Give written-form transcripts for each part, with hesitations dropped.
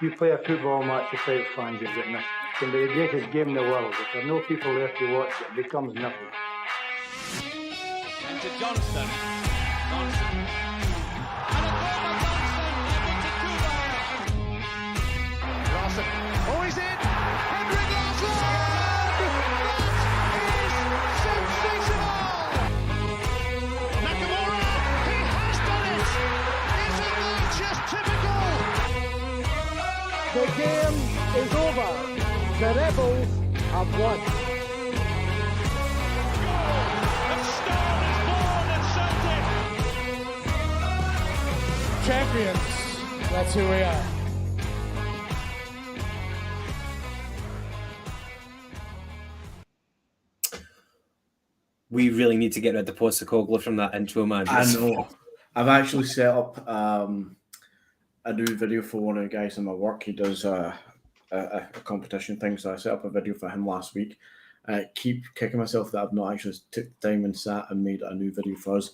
You play a football match without fans, you've got nothing. It can be the greatest game in the world. If there are no people there to watch, it becomes nothing. And to Johnston. Johnson. And a corner Johnston. Given to Kuba. Larson. Oh, he's in. Henrik Larsson! That is sensational! Nakamura. He has done it. Isn't that just typical? The game is over. The Rebels have won. A star is born at Celtic. Champions. That's who we are. We really need to get rid of Postecoglou from that intro, man. I know. I've actually set up a new video for one of the guys in my work. He does a competition thing, so I set up a video for him last week. I keep kicking myself that I've not actually took the time and sat and made a new video for us.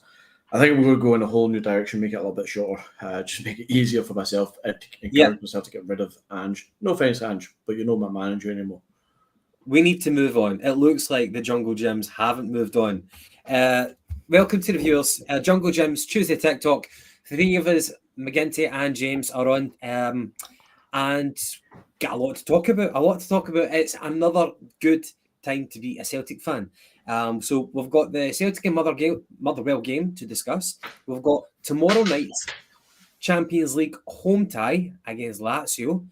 I think we're going to go in a whole new direction, make it a little bit shorter, just make it easier for myself to encourage myself to get rid of Ange. No offense, Ange, but you're not my manager anymore. We need to move on. It looks like the Jungle Gyms haven't moved on. Welcome to the viewers. Jungle Gyms, Tuesday TikTok. Three of us, McGinty and James, are on. And got a lot to talk about. It's another good time to be a Celtic fan. So we've got the Celtic and Motherwell game to discuss. We've got tomorrow night's Champions League home tie against Lazio.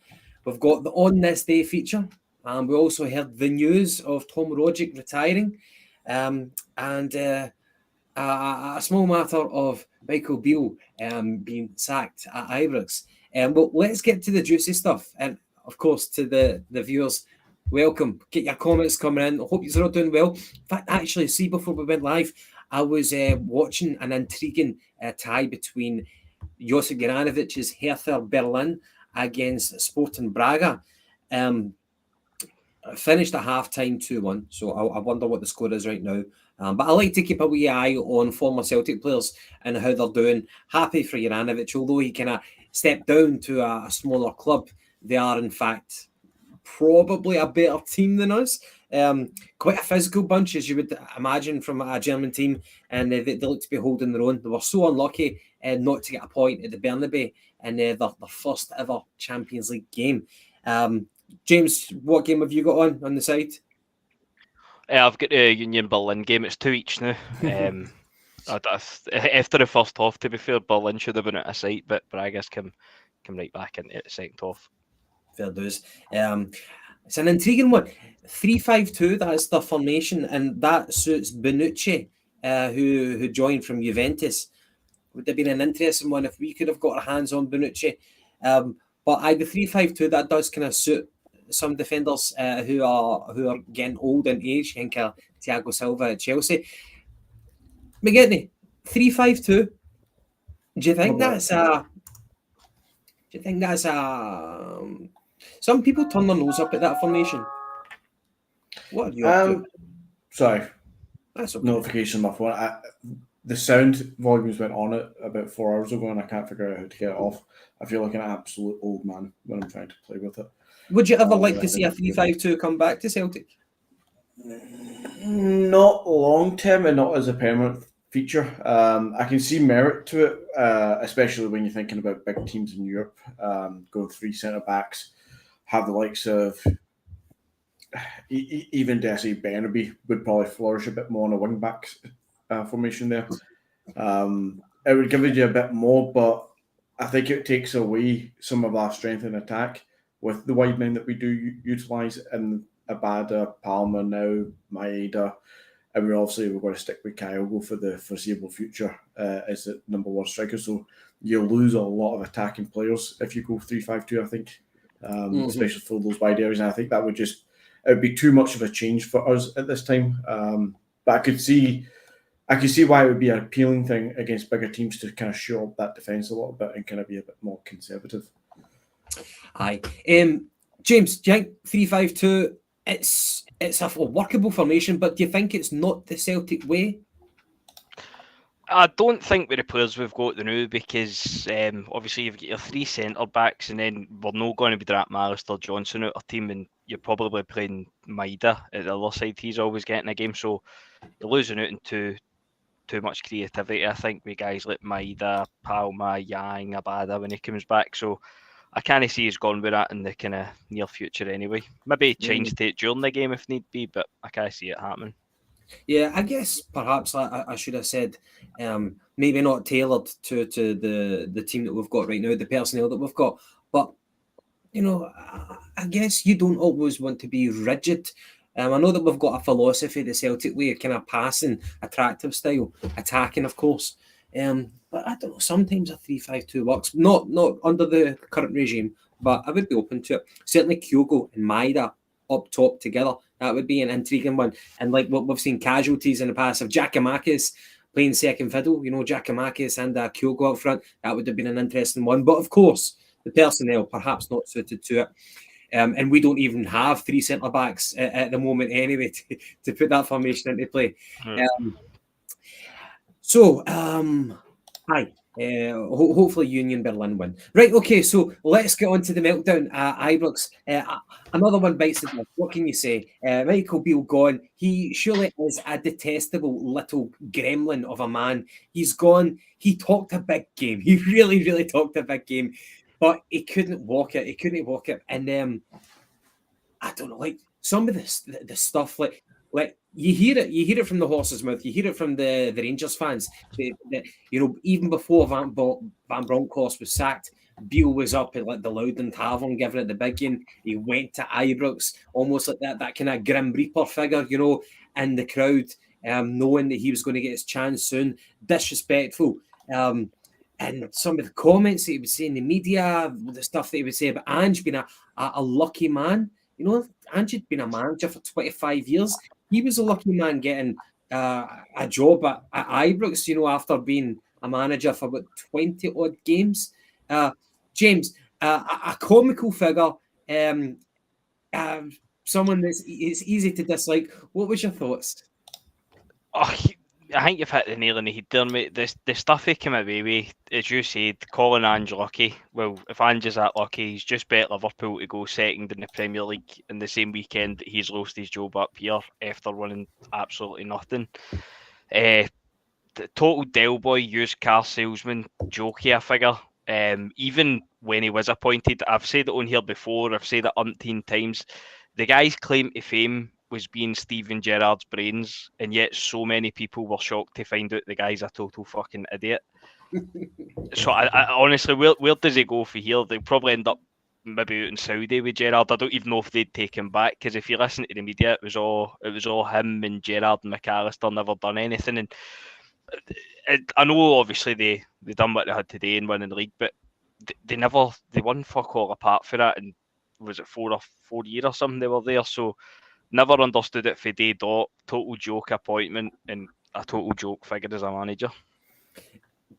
We've got the On This Day feature. We also heard the news of Tom Rogic retiring, and a small matter of Michael Beale being sacked at Ibrox. Well, let's get to the juicy stuff. And of course, to the viewers, welcome. Get your comments coming in. I hope you're all doing well. In fact, actually, see, before we went live, I was watching an intriguing tie between Josip Juranovic's Hertha Berlin against Sporting Braga. Finished at half-time 2-1, so I wonder what the score is right now. But I like to keep a wee eye on former Celtic players and how they're doing. Happy for Juranovic, although he kind of stepped down to a smaller club. They are, in fact, probably a better team than us. Quite a physical bunch, as you would imagine, from a German team, and they look to be holding their own. They were so unlucky not to get a point at the Bernabeu in their first ever Champions League game. James, what game have you got on the side? I've got the Union Berlin game. It's 2 each now. After the first half, to be fair, Berlin should have been at a sight, but I guess come right back into the second half. Fair dues. It's an intriguing one. 3-5-2, that's the formation, and that suits Bonucci, who joined from Juventus. Would have been an interesting one if we could have got our hands on Bonucci. But the 3-5-2, that does kind of suit some defenders who are getting old in age. I think Thiago Silva at Chelsea. McGinty, 3-5-2. Do you think that's some people turn their nose up at that formation? What are you up to? Sorry. That's okay. Notification on my phone. The sound volumes went on it about 4 hours ago, and I can't figure out how to get it off. I feel like an absolute old man when I'm trying to play with it. Would you ever like to see a 3-5-2 come back to Celtic? Not long term, and not as a permanent feature. I can see merit to it, especially when you're thinking about big teams in Europe. Going 3 centre backs, have the likes of even dare say Bernabe would probably flourish a bit more on a wing back formation there. It would give you a bit more, but I think it takes away some of our strength in attack with the wide men that we do utilise in Abada, Palmer now, Maeda, and we're going to stick with Kyogo for the foreseeable future as the number one striker. So you'll lose a lot of attacking players if you go 3-5-2, I think, especially for those wide areas. And I think that would be too much of a change for us at this time. But I could see why it would be an appealing thing against bigger teams to kind of show up that defence a little bit and kind of be a bit more conservative. Aye. James, do you think 3-5-2, it's a workable formation, but do you think it's not the Celtic way? I don't think with the players we've got now, because obviously you've got your 3 centre backs, and then we're not going to be Drat Alistair Johnson out our team, and you're probably playing Maida at the other side. He's always getting a game, so you're losing out in too much creativity, I think, with guys like Maida, Palma, Yang, Abada when he comes back. So I can't see he's gone with that in the kind of near future anyway. Maybe change it during the game if need be, but I can't see it happening. Yeah, I guess perhaps I should have said maybe not tailored to the team that we've got right now, the personnel that we've got. But, I guess you don't always want to be rigid. I know that we've got a philosophy, the Celtic way, kind of passing, attractive style, attacking, of course. But I don't know, sometimes a 3-5-2 works. Not under the current regime, but I would be open to it. Certainly Kyogo and Maida up top together. That would be an intriguing one. And like what we've seen casualties in the past of Giakoumakis playing second fiddle, Giakoumakis and Kyogo up front, that would have been an interesting one. But of course, the personnel perhaps not suited to it. And we don't even have 3 centre-backs at the moment anyway to put that formation into play. Hi. Hopefully Union Berlin win. Right, okay, so let's get on to the meltdown. Ibrox, another one bites the dust. What can you say? Michael Beale gone. He surely is a detestable little gremlin of a man. He's gone. He talked a big game. He really, really talked a big game. But he couldn't walk it. He couldn't walk it. And I don't know, like some of the stuff, like you hear it from the horse's mouth. You hear it from the Rangers fans. Even before Van Bronckhorst was sacked, Beale was up at like the Loudon Tavern, giving it the big game. He went to Ibrox, almost like that kind of Grim Reaper figure, in the crowd, knowing that he was going to get his chance soon. Disrespectful. And some of the comments that he would say in the media, the stuff that he would say about Ange being a lucky man. Ange had been a manager for 25 years. He was a lucky man getting a job at Ibrox, after being a manager for about 20 odd games. James, a comical figure, someone it's easy to dislike. What was your thoughts? I think you've hit the nail on the head there, mate. The stuff he came away with, as you said, calling Ange lucky. Well, if Ange is that lucky, he's just bet Liverpool to go second in the Premier League in the same weekend that he's lost his job up here after winning absolutely nothing. The total Del Boy, used car salesman, jokey figure. Even when he was appointed, I've said it on here before, I've said it umpteen times, the guy's claim to fame was being Steven Gerrard's brains, and yet so many people were shocked to find out the guy's a total fucking idiot. So I honestly, where does he go for here? They'll probably end up maybe out in Saudi with Gerrard. I don't even know if they'd take him back, because if you listen to the media, it was all him and Gerrard and McAllister never done anything. And I know obviously they done what they had today and winning the league, but they won fuck all apart for that. And was it 4 years or something they were there? So never understood it for day dot. Total joke appointment and a total joke figure as a manager.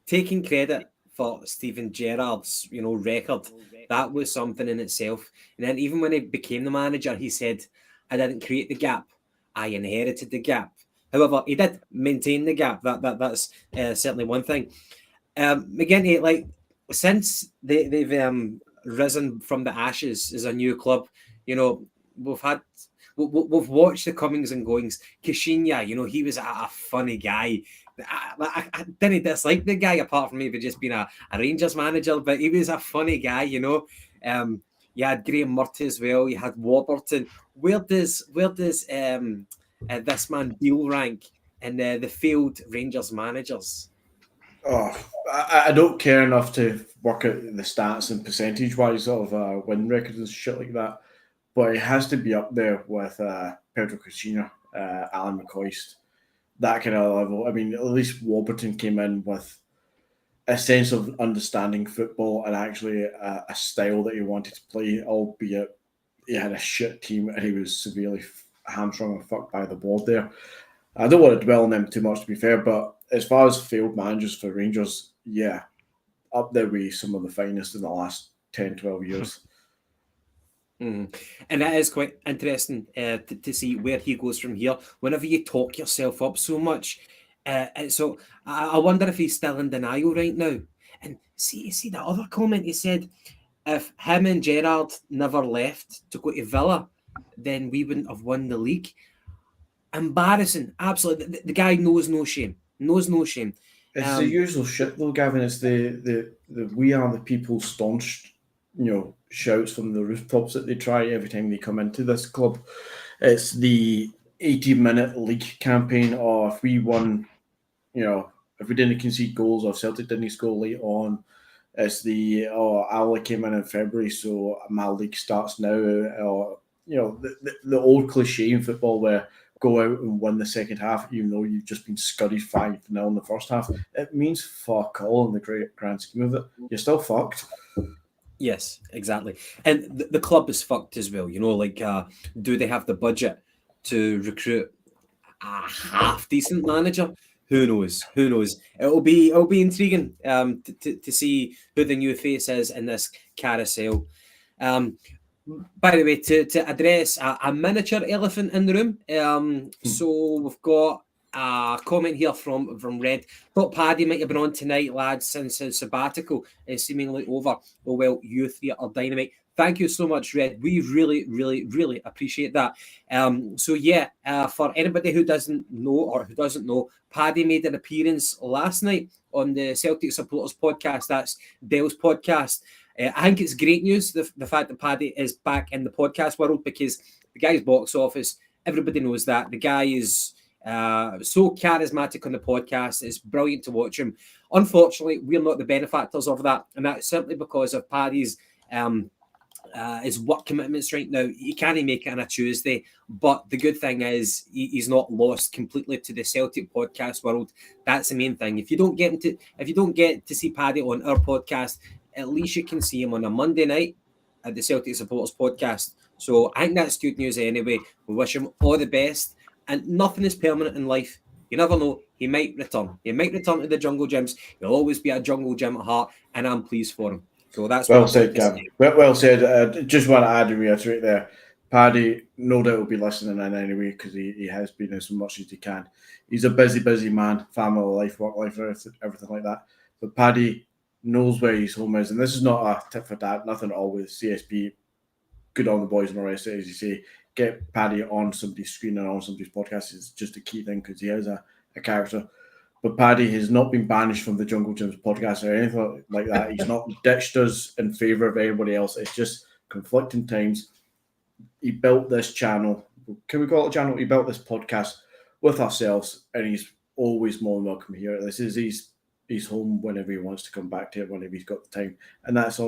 Taking credit for Steven Gerrard's, record, that was something in itself. And then even when he became the manager, he said, "I didn't create the gap. I inherited the gap." However, he did maintain the gap. That's certainly one thing. McGinty, like since they've risen from the ashes as a new club, we've watched the comings and goings. Kishinya, he was a funny guy. I didn't dislike the guy apart from maybe just being a Rangers manager, but he was a funny guy, You had Graham Murty as well. You had Warburton. Where does this man Beale rank in the failed Rangers managers? I don't care enough to work out the stats and percentage-wise of win records and shit like that, but it has to be up there with Pedro Caixinha, Alan McCoist, that kind of level. I mean, at least Warburton came in with a sense of understanding football and actually a style that he wanted to play, albeit he had a shit team and he was severely hamstrung and fucked by the board there. I don't want to dwell on them too much, to be fair, but as far as failed managers for Rangers, yeah, up there with some of the finest in the last 10, 12 years. And that is quite interesting to see where he goes from here. Whenever you talk yourself up so much, And so I wonder if he's still in denial right now. And see that other comment he said, if him and Gerrard never left to go to Villa, then we wouldn't have won the league. Embarrassing, absolutely. The guy knows no shame. Knows no shame. It's the usual shit though, Gavin. It's the we are the people staunch, shouts from the rooftops that they try every time they come into this club. It's the 80-minute league campaign, or if we won, if we didn't concede goals or Celtic didn't score late on. It's the Ali came in February, so my league starts now. Or the old cliche in football where go out and win the second half, even though you've just been scuddied 5-0 in the first half. It means fuck all in the grand scheme of it. You're still fucked. Yes, exactly. And the club is fucked as well. Do they have the budget to recruit a half decent manager? Who knows? It'll be intriguing to see who the new face is in this carousel. By the way, to address a miniature elephant in the room, so we've got a comment here from Red. Thought Paddy might have been on tonight, lads, since his sabbatical is seemingly over. Oh well, you three are dynamite. Thank you so much, Red. We really, really, really appreciate that. For anybody who doesn't know, Paddy made an appearance last night on the Celtic Supporters podcast. That's Beale's podcast. I think it's great news, the fact that Paddy is back in the podcast world, because the guy's box office, everybody knows that. The guy is so charismatic on the podcast. It's brilliant to watch him. Unfortunately, we're not the benefactors of that, and that's simply because of Paddy's his work commitments right now. He can't make it on a Tuesday, but the good thing is he's not lost completely to the Celtic podcast world. That's the main thing. If you don't get to see Paddy on our podcast, at least you can see him on a Monday night at the Celtic Supporters podcast. So I think that's good news anyway. We wish him all the best. And nothing is permanent in life. You never know. He might return. He might return to the Jungle Gyms. He'll always be a Jungle Gym at heart, and I'm pleased for him. So that's well said, Gavin. Well said. Just want to add and reiterate there. Paddy, no doubt, will be listening in anyway, because he has been as much as he can. He's a busy man, family life, work life, everything like that. But Paddy knows where his home is, and this is not a tip for that. Nothing at all with CSP. Good on the boys and the rest. As you say, get Paddy on somebody's screen and on somebody's podcast is just a key thing, because he is a character. But Paddy has not been banished from the Jungle Gyms podcast or anything like that. He's not ditched us in favour of anybody else. It's just conflicting times. He built this channel. Can we call it a channel? He built this podcast with ourselves, and he's always more than welcome here. This is his home whenever he wants to come back to it, whenever he's got the time. And that's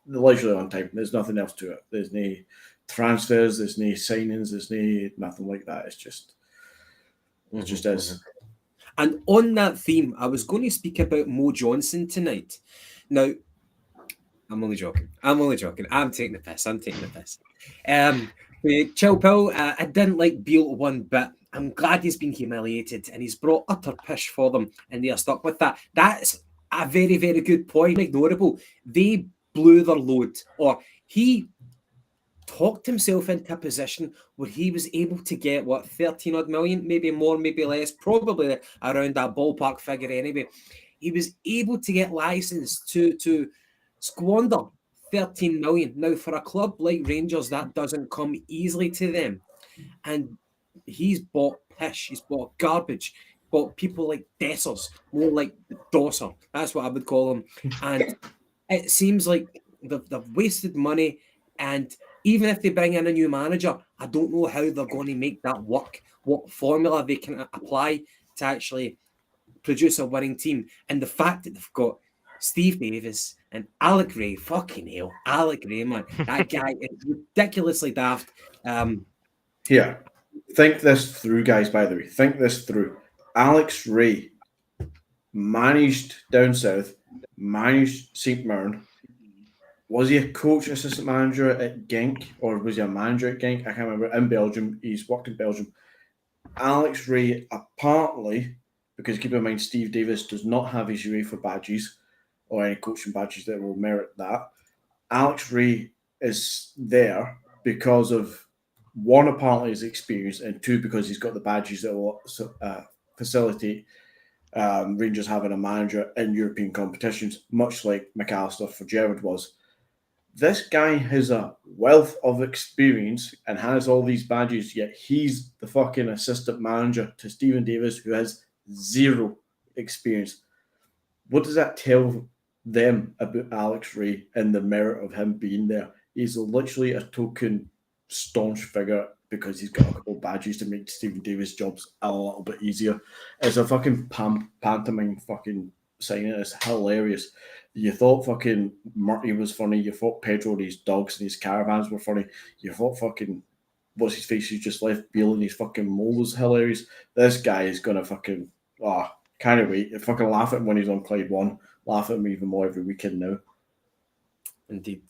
literally on time. There's nothing else to it. There's no transfers, there's no signings, there's nothing like that. It just is. And on that theme, I was going to speak about Mo Johnson tonight. Now, I'm only joking. I'm taking the piss. Chill pill, I didn't like Beale one bit. I'm glad he's been humiliated, and he's brought utter pish for them, and they are stuck with that. That's a very, very good point. Ignorable. They blew their load, or he talked himself into a position where he was able to get 13 odd million, maybe more, maybe less, probably around that ballpark figure anyway. He was able to get licensed to squander 13 million. Now, for a club like Rangers, that doesn't come easily to them. And he's bought pish, he's bought garbage, bought people like Dessers, more like Dosser. That's what I would call him. And it seems like they've wasted money. And even if they bring in a new manager, I don't know how they're going to make that work, what formula they can apply to actually produce a winning team. And the fact that they've got Steve Davis and Alec Ray, fucking hell, Alec Ray, man, that guy is ridiculously daft. Here, think this through, guys, by the way. Think this through. Alex Ray managed down south, managed St. Mirren. Was he a coach, assistant manager at Genk, or was he a manager at Genk? I can't remember. In Belgium, he's worked in Belgium. Alex Ray, apparently, because keep in mind, Steve Davis does not have his UEFA badges or any coaching badges that will merit that. Alex Ray is there because of, one, apparently his experience, and two, because he's got the badges that will facilitate Rangers having a manager in European competitions, much like McAllister for Gerrard was. This guy has a wealth of experience and has all these badges, yet he's the fucking assistant manager to Stephen Davis, who has zero experience. What does that tell them about Alex Ray and the merit of him being there? He's literally a token staunch figure because he's got a couple of badges to make Stephen Davis' jobs a little bit easier. It's a fucking pantomime fucking signing. It's hilarious. You thought fucking Murty was funny. You thought Pedro and his dogs and his caravans were funny. You thought fucking what's his face? He's just left Beale and his fucking mole was hilarious. This guy is gonna fucking can't wait. I fucking laugh at him when he's on Clyde One. Laugh at him even more every weekend now. Indeed.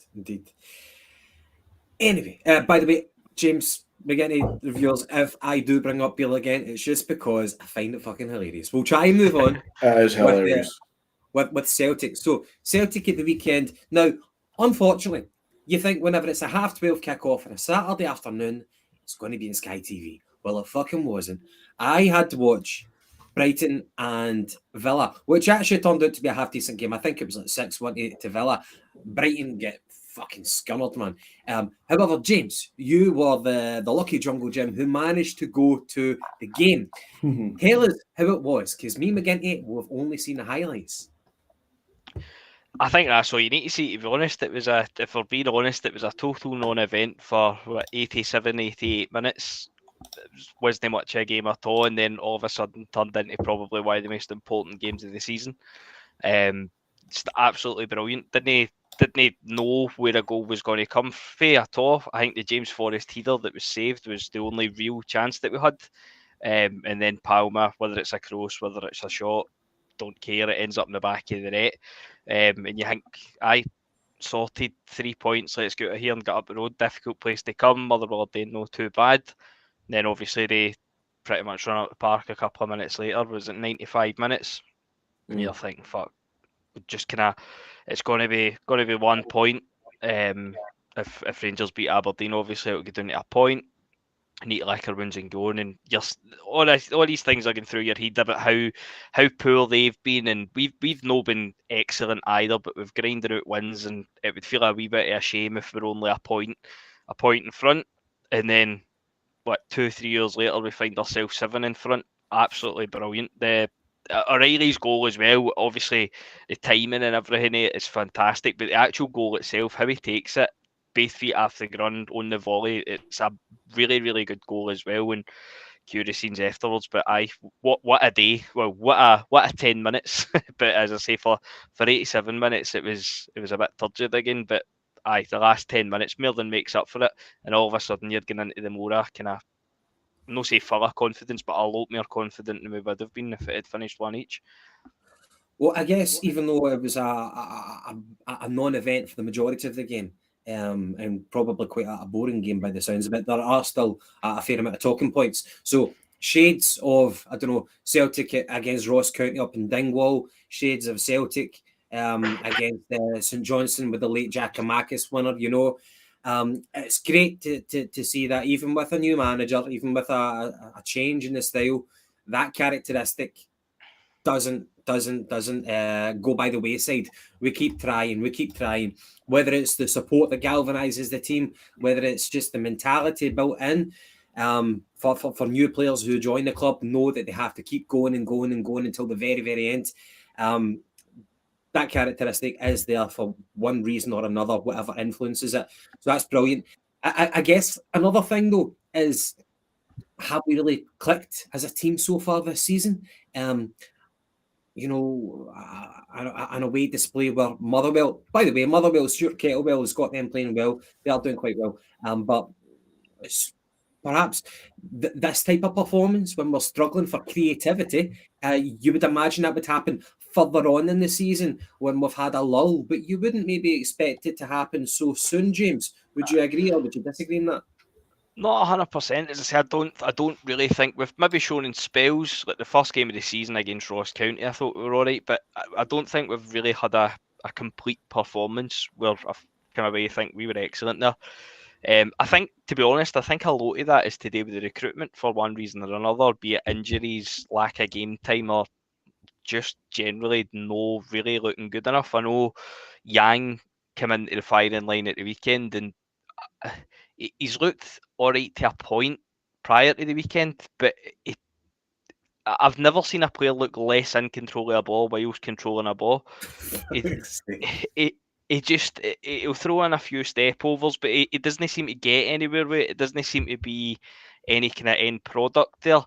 Anyway, by the way, James, McGinty reviewers, if I do bring up Beale again, it's just because I find it fucking hilarious. We'll try and move on. It is hilarious. With Celtic. So, Celtic at the weekend. Now, unfortunately, you think whenever it's a 12:30 kick-off on a Saturday afternoon, it's going to be in Sky TV. Well, it fucking wasn't. I had to watch Brighton and Villa, which actually turned out to be a half-decent game. I think it was like 6-1 to Villa. Brighton get fucking scunnered, man. However, James, you were the lucky Jungle Jim who managed to go to the game. Tell us how it was, because me and McGinty will have only seen the highlights. I think that's all you need to see, to be honest. If we're being honest, it was a total non-event for 87, 88 minutes. It wasn't much of a game at all, and then all of a sudden turned into probably one of the most important games of the season. It's absolutely brilliant. Didn't know where a goal was going to come from at all. I think the James Forrest header that was saved was the only real chance that we had. And then Palmer, whether it's a cross, whether it's a shot, don't care. It ends up in the back of the net. And you think, I sorted 3 points, let's get out of here and get up the road. Difficult place to come. Motherwell didn't know too bad. And then obviously they pretty much run out the park a couple of minutes later. Was it 95 minutes? And you're thinking, fuck, just kind of, it's going to be 1 point. If Rangers beat Aberdeen, obviously it'll get down to a point. Neat liquor wins and going, and just all these things are going through your head about how poor they've been, and we've not been excellent either, but we've grinded out wins, and it would feel a wee bit of a shame if we're only a point in front, and then 2-3 years later we find ourselves 7 in front. Absolutely brilliant. The O'Reilly's goal as well, obviously the timing and everything is fantastic, but the actual goal itself, how he takes it, both feet off the ground on the volley, it's a really, really good goal as well, and curious scenes afterwards. But what a day. Well, what a 10 minutes. But as I say, for 87 minutes it was a bit turgid again, but the last 10 minutes more than makes up for it, and all of a sudden you're getting into the more kind of, no say full of confidence, but a lot more confident than we would have been if it had finished one each. Well, I guess even though it was a non-event for the majority of the game, and probably quite a boring game by the sounds of it, there are still a fair amount of talking points. So shades of, I don't know, Celtic against Ross County up in Dingwall, shades of Celtic against St Johnstone with the late Giakoumakis winner, you know. It's great to see that even with a new manager, even with a change in the style, that characteristic doesn't go by the wayside. We keep trying, whether it's the support that galvanizes the team, whether it's just the mentality built in for new players who join the club, know that they have to keep going until the very, very end. That characteristic is there for one reason or another, whatever influences it. So that's brilliant. I guess another thing though is, have we really clicked as a team so far this season? You know, an away display where Motherwell, by the way, Motherwell, Stuart Kettlewell has got them playing well. They are doing quite well. But it's perhaps this type of performance, when we're struggling for creativity, you would imagine that would happen further on in the season when we've had a lull. But you wouldn't maybe expect it to happen so soon, James. Would you agree or would you disagree on that? Not 100%. As I said, I don't really think we've maybe shown in spells, like the first game of the season against Ross County, I thought we were all right, but I don't think we've really had a complete performance where I kind of think we were excellent there. I think, to be honest, I think a lot of that is to do with the recruitment for one reason or another, be it injuries, lack of game time, or just generally no really looking good enough. I know Yang came into the firing line at the weekend, and he's looked alright to a point prior to the weekend, but I've never seen a player look less in control of a ball whilst controlling a ball. He'll throw in a few step overs, but he doesn't seem to get anywhere with it. It doesn't seem to be any kind of end product there.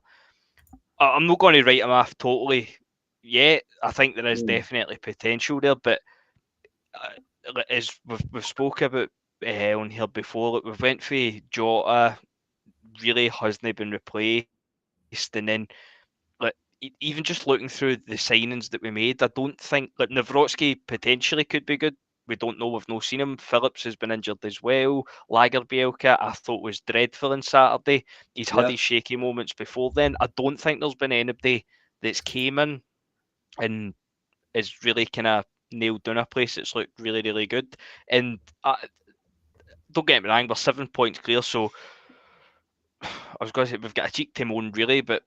I'm not going to write him off totally yet. I think there is definitely potential there, but as we've spoke about on here before, we've went for Jota, really hasn't been replaced, and then even just looking through the signings that we made, I don't think Nawrocki potentially could be good. We don't know. We've not seen him. Phillips has been injured as well. Lagerbielke, I thought, was dreadful on Saturday. He's had his shaky moments before then. I don't think there's been anybody that's came in and is really kind of nailed down a place that's looked really, really good. And don't get me wrong, we're 7 points clear, so I was going to say we've got a cheek to moan, really, but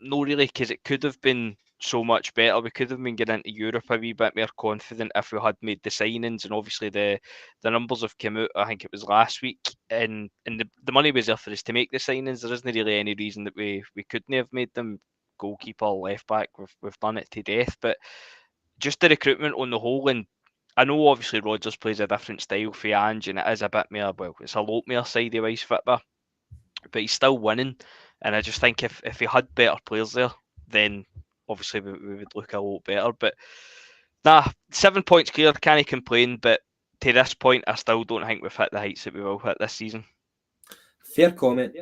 no, really, because it could have been so much better. We could have been getting into Europe a wee bit more confident if we had made the signings, and obviously the numbers have come out. I think it was last week, and the money was there for us to make the signings. There isn't really any reason that we couldn't have made them. Goalkeeper, left back, we've done it to death. But just the recruitment on the whole, and I know obviously Rodgers plays a different style for Ange, and it is a bit more, well, it's a lot more sidewise football, but he's still winning. And I just think if he had better players there, then obviously we would look a lot better. But 7 points clear, can't complain. But to this point, I still don't think we've hit the heights that we will hit this season. Fair comment.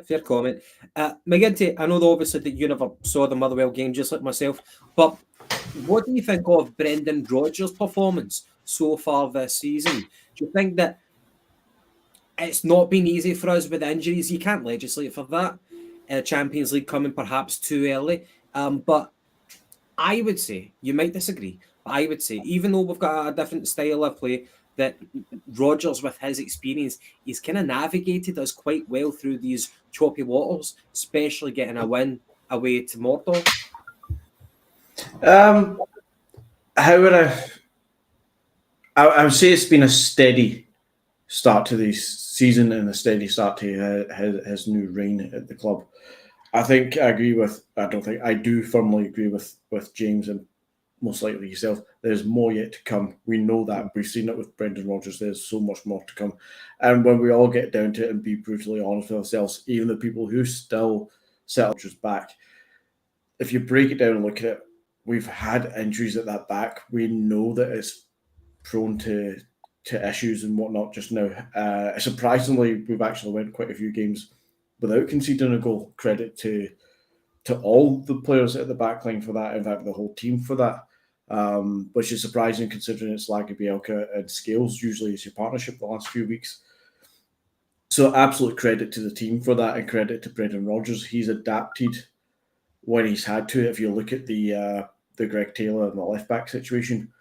McGinty, I know obviously that you never saw the Motherwell game, just like myself, but what do you think of Brendan Rodgers' performance so far this season? Do you think that it's not been easy for us with injuries? You can't legislate for that. Champions League coming perhaps too early. But I would say, you might disagree, but I would say, even though we've got a different style of play, that Rodgers, with his experience, he's kind of navigated us quite well through these choppy waters, especially getting a win away to Mordor. How would I would say it's been a steady start to this season and a steady start to his new reign at the club. I do firmly agree with James and most likely yourself. There's more yet to come. We know that. We've seen it with Brendan Rodgers. There's so much more to come. And when we all get down to it and be brutally honest with ourselves, even the people who still set Rodgers back, if you break it down and look at it, we've had injuries at that back. We know that it's prone to issues and whatnot just now. Surprisingly, we've actually went quite a few games without conceding a goal. Credit to all the players at the back line for that, in fact, the whole team for that, which is surprising considering it's Lagerbielke and Scales usually is your partnership the last few weeks. So absolute credit to the team for that, and credit to Brendan Rodgers. He's adapted when he's had to. If you look at the Greg Taylor and the left back situation,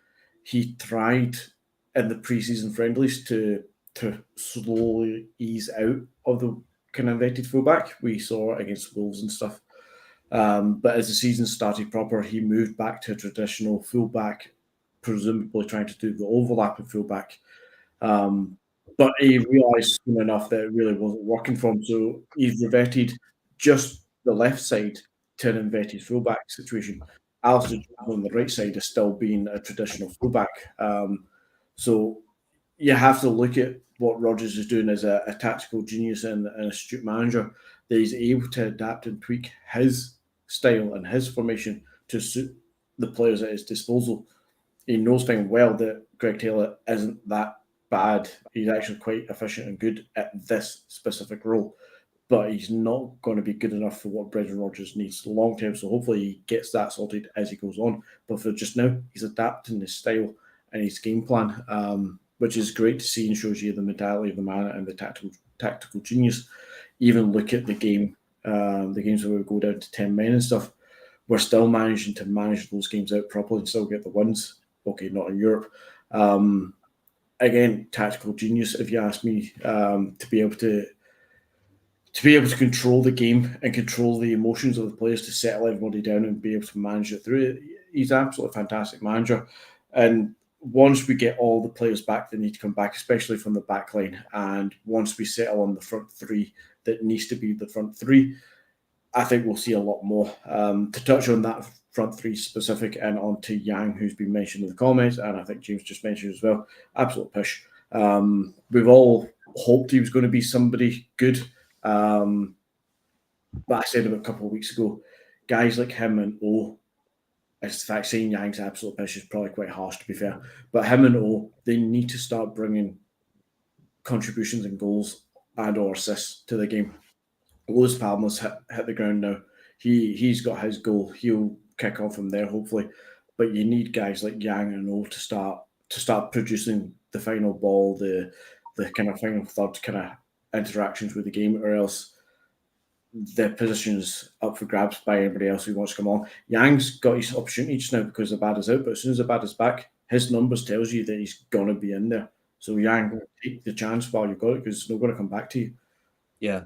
he tried in the pre-season friendlies to slowly ease out of the kind of inverted fullback. We saw it against Wolves and stuff. But as the season started proper, he moved back to a traditional fullback, presumably trying to do the overlapping fullback. But he realised soon enough that it really wasn't working for him. So he's reverted just the left side to an inverted fullback situation. Alistair on the right side is still being a traditional fullback. So you have to look at what Rodgers is doing as a tactical genius and an astute manager, that he's able to adapt and tweak his style and his formation to suit the players at his disposal. He knows very well that Greg Taylor isn't that bad. He's actually quite efficient and good at this specific role, but he's not going to be good enough for what Brendan Rodgers needs long term. So hopefully he gets that sorted as he goes on. But for just now, he's adapting his style and his game plan, which is great to see and shows you the mentality of the man and the tactical genius. Even look at the games where we go down to 10 men and stuff. We're still managing to manage those games out properly and still get the wins. Okay, not in Europe. again, tactical genius, if you ask me, to be able to control the game and control the emotions of the players, to settle everybody down and be able to manage it through it. He's an absolutely fantastic manager. And once we get all the players back that need to come back, especially from the back line, and once we settle on the front three that needs to be the front three, I think we'll see a lot more. To touch on that front three specific and on to Yang, who's been mentioned in the comments, and I think James just mentioned as well, absolute push. We've all hoped he was going to be somebody good. But I said about a couple of weeks ago, guys like him and O, in fact, saying Yang's absolute push is probably quite harsh, to be fair, but him and O, they need to start bringing contributions and goals and or assists to the game. Lewis Palmer's hit the ground now. He's got his goal. He'll kick on from there, hopefully. But you need guys like Yang and O to start producing the final ball, the kind of final third kind of interactions with the game, or else the position's up for grabs by anybody else who wants to come on. Yang's got his opportunity just now because Abada's out, but as soon as Abada's back, his numbers tells you that he's going to be in there. So Yang, take the chance while you've got it, because it's not going to come back to you. Yeah.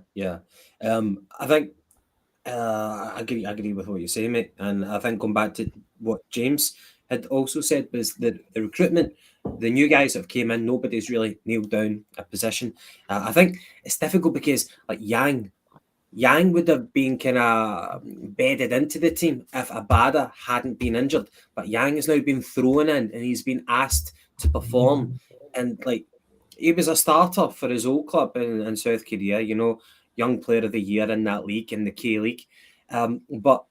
I think I agree with what you're saying, mate. And I think going back to what James had also said was the recruitment, the new guys that have came in, nobody's really nailed down a position. I think it's difficult because like Yang would have been kind of bedded into the team if Abada hadn't been injured. But Yang has now been thrown in and he's been asked to perform. And like, he was a starter for his old club in South Korea, young player of the year in that league, in the K-League. But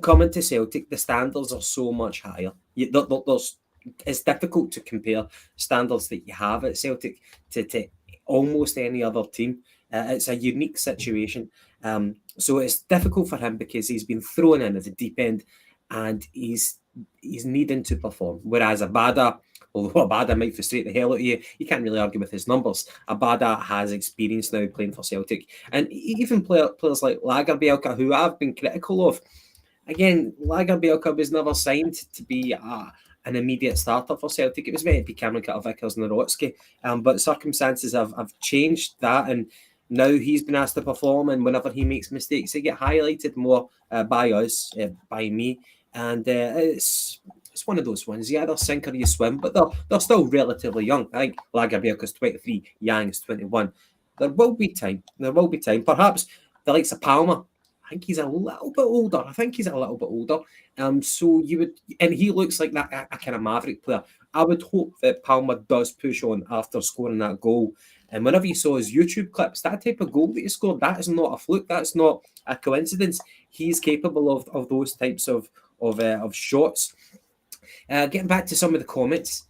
coming to Celtic, the standards are so much higher. It's difficult to compare standards that you have at Celtic to almost any other team. It's a unique situation. So it's difficult for him because he's been thrown in at the deep end and he's needing to perform. Whereas Abada, although Abada might frustrate the hell out of you, you can't really argue with his numbers. Abada has experience now playing for Celtic. And even players like Lagerbielke, who I've been critical of, again, Lagerbielke was never signed to be an immediate starter for Celtic. It was meant to be Cameron Carter-Vickers and Narotsky. But circumstances have changed that, and now he's been asked to perform, and whenever he makes mistakes, they get highlighted more by us, by me. And it's one of those ones. You either sink or you swim, but they're still relatively young. I think Lagerbielke's 23, Yang's 21. There will be time. Perhaps the likes of Palmer, I think he's a little bit older. So you would, and he looks like that a kind of maverick player. I would hope that Palmer does push on after scoring that goal. And whenever you saw his YouTube clips, that type of goal that he scored, that is not a fluke. That's not a coincidence. He's capable of those types of shots. Getting back to some of the comments,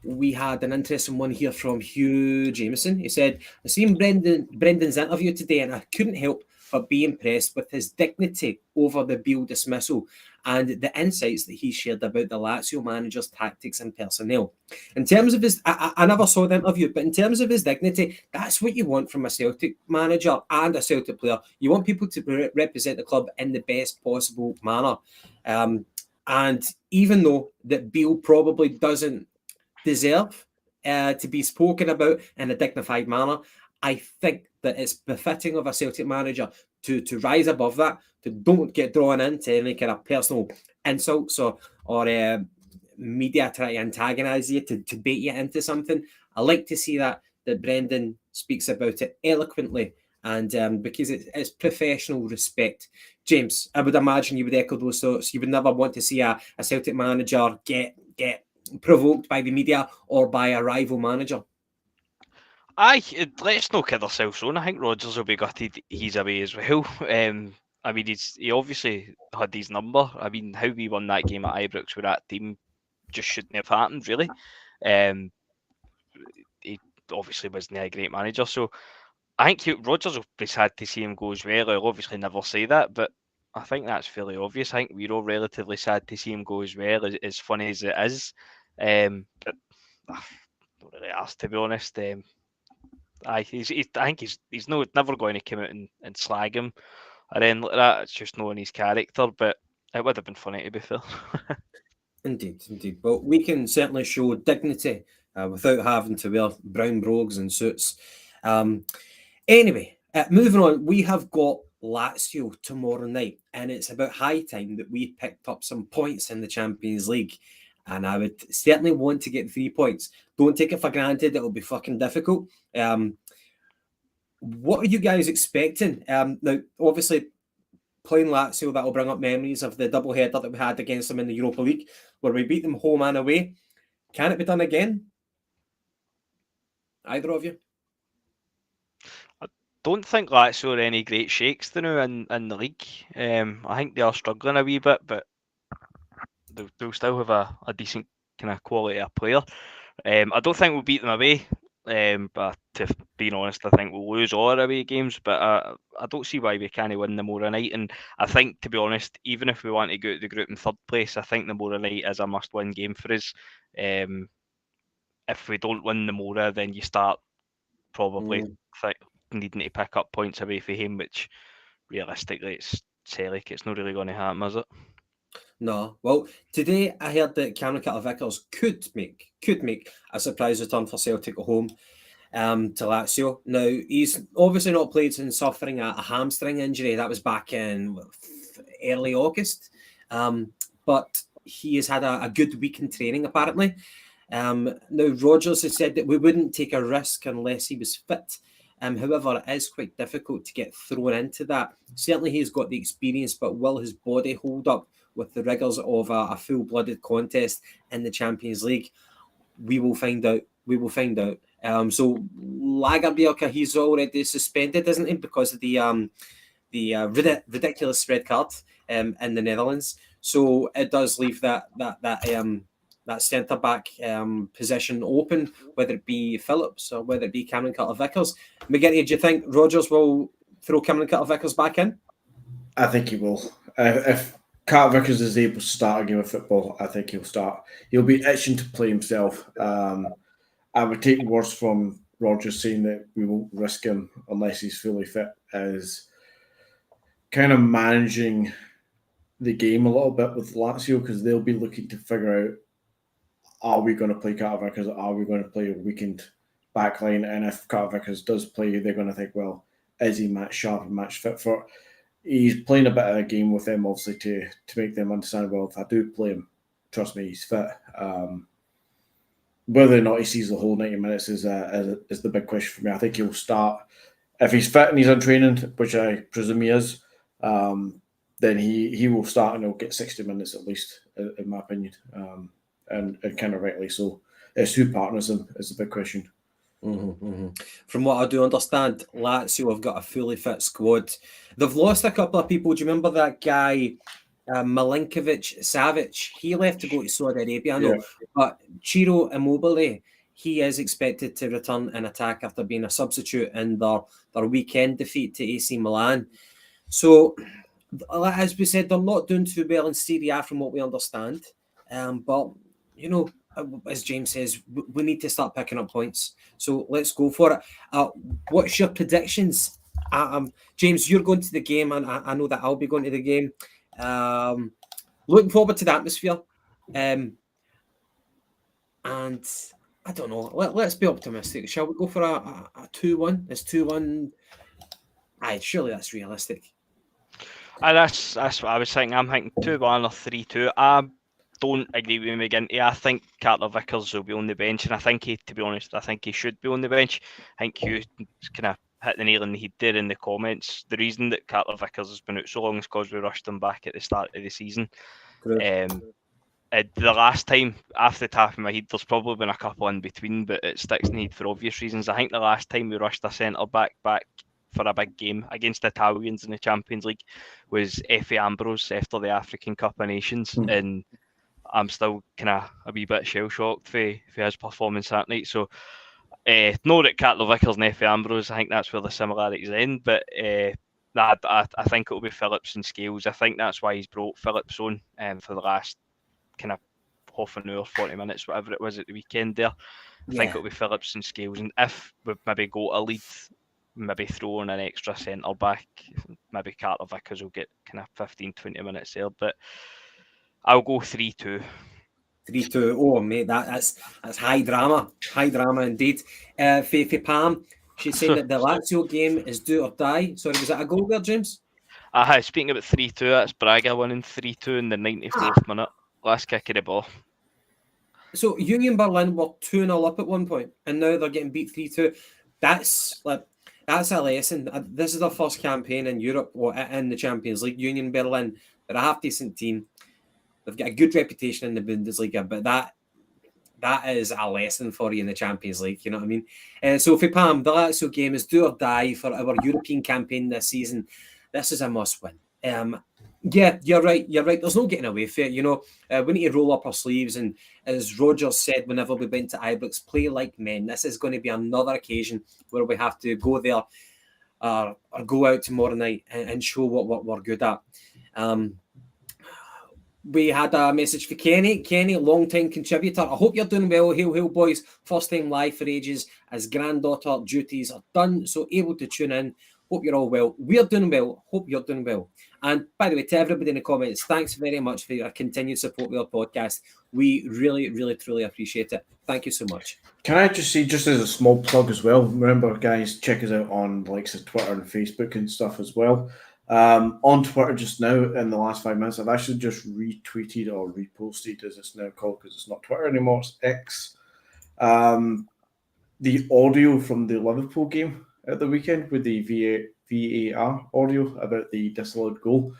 we had an interesting one here from Hugh Jameson. He said, I seen Brendan's interview today and I couldn't help but be impressed with his dignity over the Beale dismissal and the insights that he shared about the Lazio manager's tactics and personnel. In terms of his, I never saw the interview, but in terms of his dignity, that's what you want from a Celtic manager and a Celtic player. You want people to represent the club in the best possible manner. And even though that Beale probably doesn't deserve to be spoken about in a dignified manner, I think that it's befitting of a Celtic manager to rise above that, to don't get drawn into any kind of personal insults or media try to antagonise you, to bait you into something. I like to see that Brendan speaks about it eloquently and because it's professional respect. James, I would imagine you would echo those thoughts. You would never want to see a Celtic manager get provoked by the media or by a rival manager. Aye, let's not kid ourselves on. I think Rodgers will be gutted he's away as well. I mean, he obviously had his number. I mean, how we won that game at Ibrox with that team just shouldn't have happened, really. He obviously wasn't a great manager, so I think Rodgers will be sad to see him go as well. He'll obviously never say that, but I think that's fairly obvious. I think we're all relatively sad to see him go as well, as funny as it is. But I don't really ask, to be honest. I think he's never going to come out and slag him or anything like that. It's just knowing his character, but it would have been funny, to be fair. Indeed. Well, we can certainly show dignity without having to wear brown brogues and suits. Anyway, moving on, we have got Lazio tomorrow night, and it's about high time that we picked up some points in the Champions League. And I would certainly want to get 3 points. Don't take it for granted; it'll be fucking difficult. What are you guys expecting? Now, obviously, playing Lazio, that'll bring up memories of the double header that we had against them in the Europa League, where we beat them home and away. Can it be done again? Either of you? Don't think Lazio are any great shakes to now in the league. I think they are struggling a wee bit, but they'll still have a decent kind of quality of player. I don't think we'll beat them away, but to being honest, I think we'll lose all our away games, but I don't see why we can't win the Mora night. And I think, to be honest, even if we want to go to the group in third place, I think the Mora night is a must-win game for us. If we don't win the Mora, then you start probably needing to pick up points away from him, which realistically it's Celtic. It's not really going to happen, is it? No. Well, today I heard that Cameron Carter-Vickers could make a surprise return for Celtic at home to Lazio. Now, he's obviously not played since suffering a hamstring injury. That was back in early August. But he has had a good week in training, apparently. Now, Rodgers has said that we wouldn't take a risk unless he was fit. However, it is quite difficult to get thrown into that. Certainly, he's got the experience, but will his body hold up with the rigours of a full-blooded contest in the Champions League? We will find out. So Lagerbielke, he's already suspended, isn't he, because of the ridiculous red card in the Netherlands. So it does leave that centre back position open, whether it be Phillips or whether it be Cameron Carter-Vickers. McGinty, do you think Rodgers will throw Cameron Carter-Vickers back in? I think he will. If Carter-Vickers is able to start a game of football, I think he'll start. He'll be itching to play himself. I would take words from Rodgers saying that we won't risk him unless he's fully fit as kind of managing the game a little bit with Lazio, because they'll be looking to figure out, are we going to play Carter-Vickers? Are we going to play a weakened backline? And if Carter-Vickers does play, they're going to think, well, is he match sharp and match fit for it? He's playing a bit of a game with them, obviously, to make them understand, well, if I do play him, trust me, he's fit. Whether or not he sees the whole 90 minutes is the big question for me. I think he'll start. If he's fit and he's in training, which I presume he is, then he will start and he'll get 60 minutes at least, in my opinion. And kind of rightly so. It's who partners him is the big question. From what I do understand, Lazio have got a fully fit squad. They've lost a couple of people. Do you remember that guy, Milinkovic-Savic? He left to go to Saudi Arabia, I know. Yeah. But Ciro Immobile, he is expected to return in attack after being a substitute in their weekend defeat to AC Milan. So, as we said, they're not doing too well in Serie A from what we understand. But, you know, as James says, we need to start picking up points. So let's go for it. What's your predictions? James, you're going to the game, and I know that I'll be going to the game. Looking forward to the atmosphere. And I don't know. Let's be optimistic. Shall we go for a 2-1? Is 2-1? Aye, surely that's realistic. That's what I was thinking. I'm thinking 2-1 or 3-2. Don't agree with McGinty. I think Carter-Vickers will be on the bench, and I think to be honest, I think he should be on the bench. I think you kind of hit the nail on the head there in the comments. The reason that Carter-Vickers has been out so long is because we rushed him back at the start of the season. The last time, after the top of my head, there's probably been a couple in between, but it sticks in the head for obvious reasons. I think the last time we rushed a centre back for a big game against the Italians in the Champions League was Efe Ambrose after the African Cup of Nations, and I'm still kind of a wee bit shell-shocked for his performance that night. So, know that Carter-Vickers and Efe Ambrose, I think that's where the similarities end. But I think it'll be Phillips and Scales. I think that's why he's brought Phillips on for the last kind of half an hour, 40 minutes, whatever it was at the weekend there. I think it'll be Phillips and Scales. And if we maybe go a lead, maybe throw in an extra centre back, maybe Carter-Vickers will get kind of 15, 20 minutes there. But I'll go 3-2. 3-2. Oh, mate, that's high drama indeed. For Pam, she's saying that the Lazio game is do or die. Sorry, was that a goal there, James? Speaking about 3-2, that's Braga winning 3-2 in the 94th minute. Last kick of the ball. So Union Berlin were 2-0 up at one point, and now they're getting beat 3-2. That's a lesson. This is their first campaign in Europe or in the Champions League. Union Berlin, they're a half-decent team. They've got a good reputation in the Bundesliga, but that is a lesson for you in the Champions League. You know what I mean? So for Pam, the Lazio game is do or die for our European campaign this season. This is a must-win. Yeah, you're right. There's no getting away from it. You know, we need to roll up our sleeves. And as Rodgers said whenever we went to Ibrox, play like men. This is going to be another occasion where we have to go there or go out tomorrow night and show what we're good at. We had a message for Kenny. Kenny, long-time contributor. I hope you're doing well. Hail, boys. First time live for ages as granddaughter duties are done, so able to tune in. Hope you're all well. We're doing well. Hope you're doing well. And by the way, to everybody in the comments, thanks very much for your continued support with our podcast. We really, really, truly appreciate it. Thank you so much. Can I just say, just as a small plug as well, remember, guys, check us out on likes of Twitter and Facebook and stuff as well. On Twitter just now, in the last 5 minutes, I've actually just retweeted or reposted, as it's now called, because it's not Twitter anymore, it's X. The audio from the Liverpool game at the weekend with the VAR audio about the disallowed goal.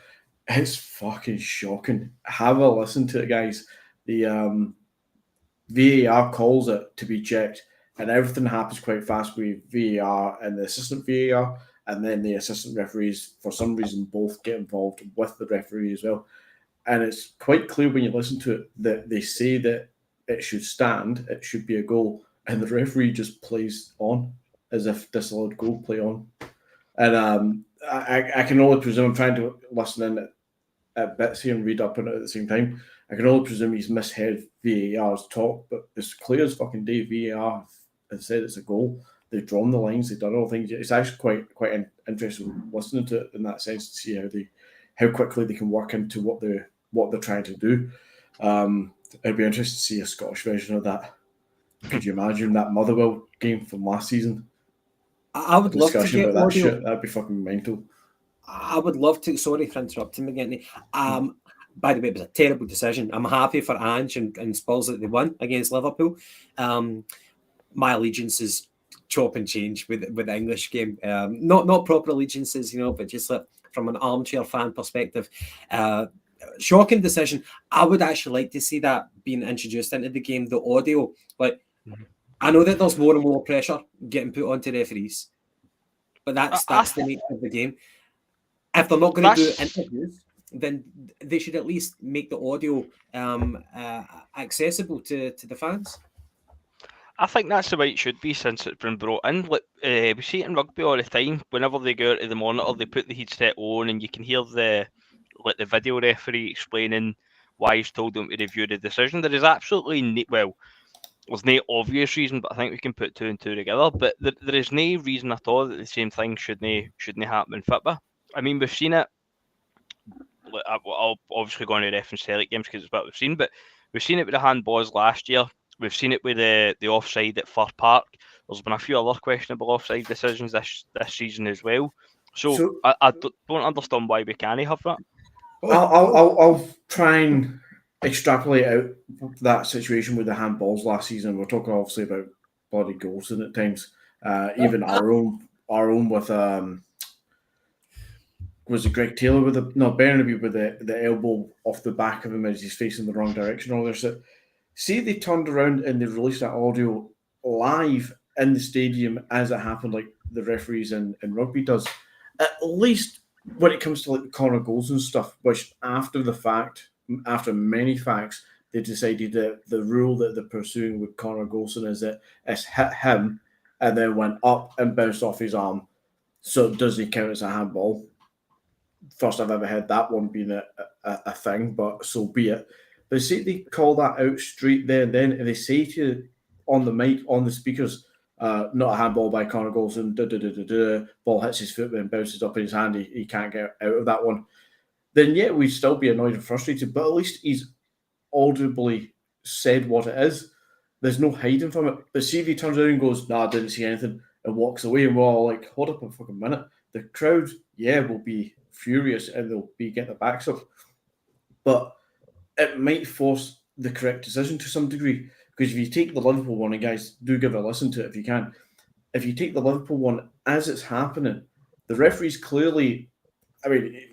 It's fucking shocking. Have a listen to it, guys. The VAR calls it to be checked, and everything happens quite fast with VAR and the assistant VAR, and then the assistant referees, for some reason, both get involved with the referee as well. And it's quite clear when you listen to it that they say that it should stand, it should be a goal, and the referee just plays on as if disallowed goal, play on. And I can only presume, I'm trying to listen in at bits here and read up on it at the same time. I can only presume he's misheard VAR's talk, but it's clear as fucking day. VAR has said it's a goal. They've drawn the lines. They've done all things. It's actually quite interesting listening to it in that sense to see how quickly they can work into what they're trying to do. It'd be interesting to see a Scottish version of that. Could you imagine that Motherwell game from last season? I would love to get about that audio. shit. That'd be fucking mental. I would love to. Sorry for interrupting again. By the way, it was a terrible decision. I'm happy for Ange and Spurs that they won against Liverpool. My allegiance is chop and change with the English game. Not proper allegiances, but just like from an armchair fan perspective. Shocking decision. I would actually like to see that being introduced into the game, the audio. I know that there's more and more pressure getting put onto referees, but that's the nature of the game. If they're not going to do interviews, then they should at least make the audio accessible to the fans. I think that's the way it should be since it's been brought in. We see it in rugby all the time. Whenever they go out to the monitor, they put the headset on and you can hear the video referee explaining why he's told them to review the decision. There is absolutely there's no obvious reason, but I think we can put two and two together. But there is no reason at all that the same thing shouldn't happen in football. I mean, we've seen it. I'll obviously go on to reference Celtic games because it's what we've seen, but we've seen it with the handballs last year. We've seen it with the offside at Fir Park. There's been a few other questionable offside decisions this season as well. So I don't understand why we can't have that. I'll try and extrapolate out that situation with the handballs last season. We're talking obviously about bloody goals and at times. Even our own with was it Greg Taylor with Bernaby with the elbow off the back of him as he's facing the wrong direction. All this. See, they turned around and they released that audio live in the stadium as it happened, like the referees in rugby does. At least when it comes to like the corner goals and stuff, which after many facts, they decided that the rule that they're pursuing with Conor Golson is that it's hit him and then went up and bounced off his arm. So it doesn't count as a handball. First I've ever heard that one being a thing, but so be it. But see, they call that out straight there and then, and they say to you on the mic, on the speakers, not a handball by Conor Golson, ball hits his foot and bounces up in his hand, he can't get out of that one. Then, yeah, we'd still be annoyed and frustrated, but at least he's audibly said what it is, there's no hiding from it. But see if he turns around and goes, "Nah, I didn't see anything," and walks away, and we're all like, "Hold up a fucking minute." The crowd, will be furious and they'll be getting their backs up, but it might force the correct decision to some degree. Because if you take the Liverpool one, and guys, do give a listen to it if you can. If you take the Liverpool one as it's happening, the referee's clearly,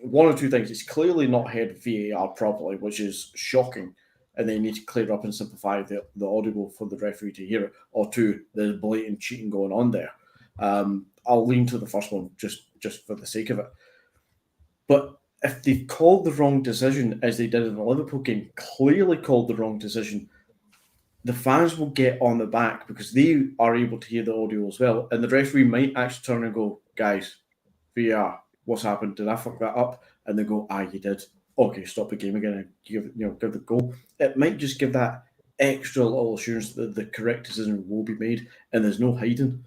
one or two things. It's clearly not heard VAR properly, which is shocking. And they need to clear up and simplify the audible for the referee to hear it. Or two, there's blatant cheating going on there. I'll lean to the first one just for the sake of it. But if they called the wrong decision, as they did in the Liverpool game, clearly called the wrong decision, the fans will get on the back because they are able to hear the audio as well. And the referee might actually turn and go, "Guys, VAR, what's happened? Did I fuck that up?" And they go, "You did. Okay, stop the game again and give the goal." It might just give that extra little assurance that the correct decision will be made and there's no hiding.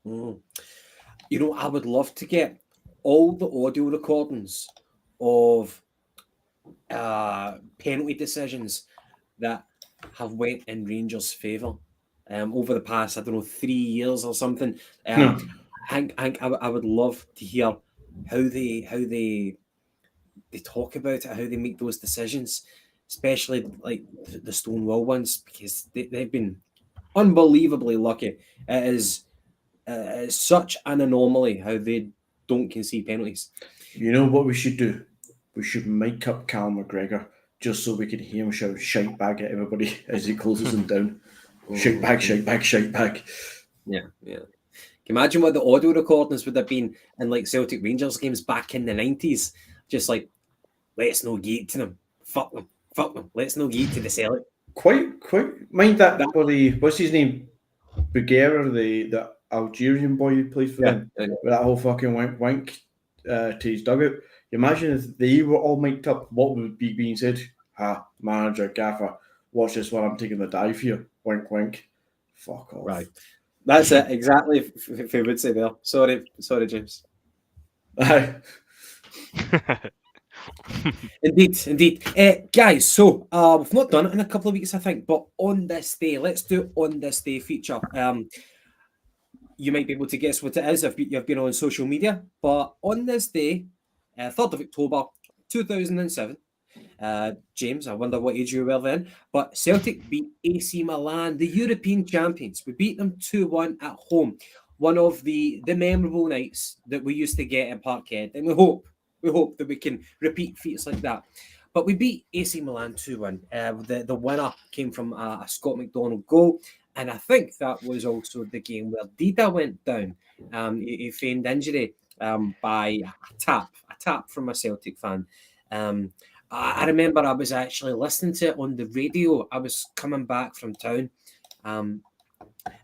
I would love to get all the audio recordings of penalty decisions that have went in Rangers' favour over the past, 3 years or something. I would love to hear how they talk about it, how they make those decisions, especially like the Stonewall ones, because they've been unbelievably lucky. It is such an anomaly how they don't concede penalties. You know what we should do? We should mic up Cal McGregor just so we can hear him shout "shite bag" at everybody as he closes them down. Shite bag, shite bag, shite bag. Yeah. Can you imagine what the audio recordings would have been in like Celtic Rangers games back in the 90s? Just like, let's no get to them. Fuck them. Let's no get to the Celtic. Quite. Mind that bloody, what's his name? Bugera, the Algerian boy who plays for them. With that whole fucking wank to his dugout. Imagine if they were all mic'd up, what would be being said? Manager, gaffer, watch this one, I'm taking the dive here. Wink, wink. Fuck off. Right. That's it, exactly. If we would say there. Sorry, James. Indeed. Guys, so we've not done it in a couple of weeks, I think, but on this day, let's do on this day feature. You might be able to guess what it is if you've been on social media, but on this day, 3rd of October 2007, James, I wonder what age you were then, but Celtic beat AC Milan, the European champions. We beat them 2-1 at home. One of the memorable nights that we used to get in Parkhead, and we hope that we can repeat feats like that. But we beat AC Milan 2-1. The winner came from a Scott McDonald goal, and I think that was also the game where Dida went down. He feigned injury by a tap from a Celtic fan. I remember I was actually listening to it on the radio. I was coming back from town, and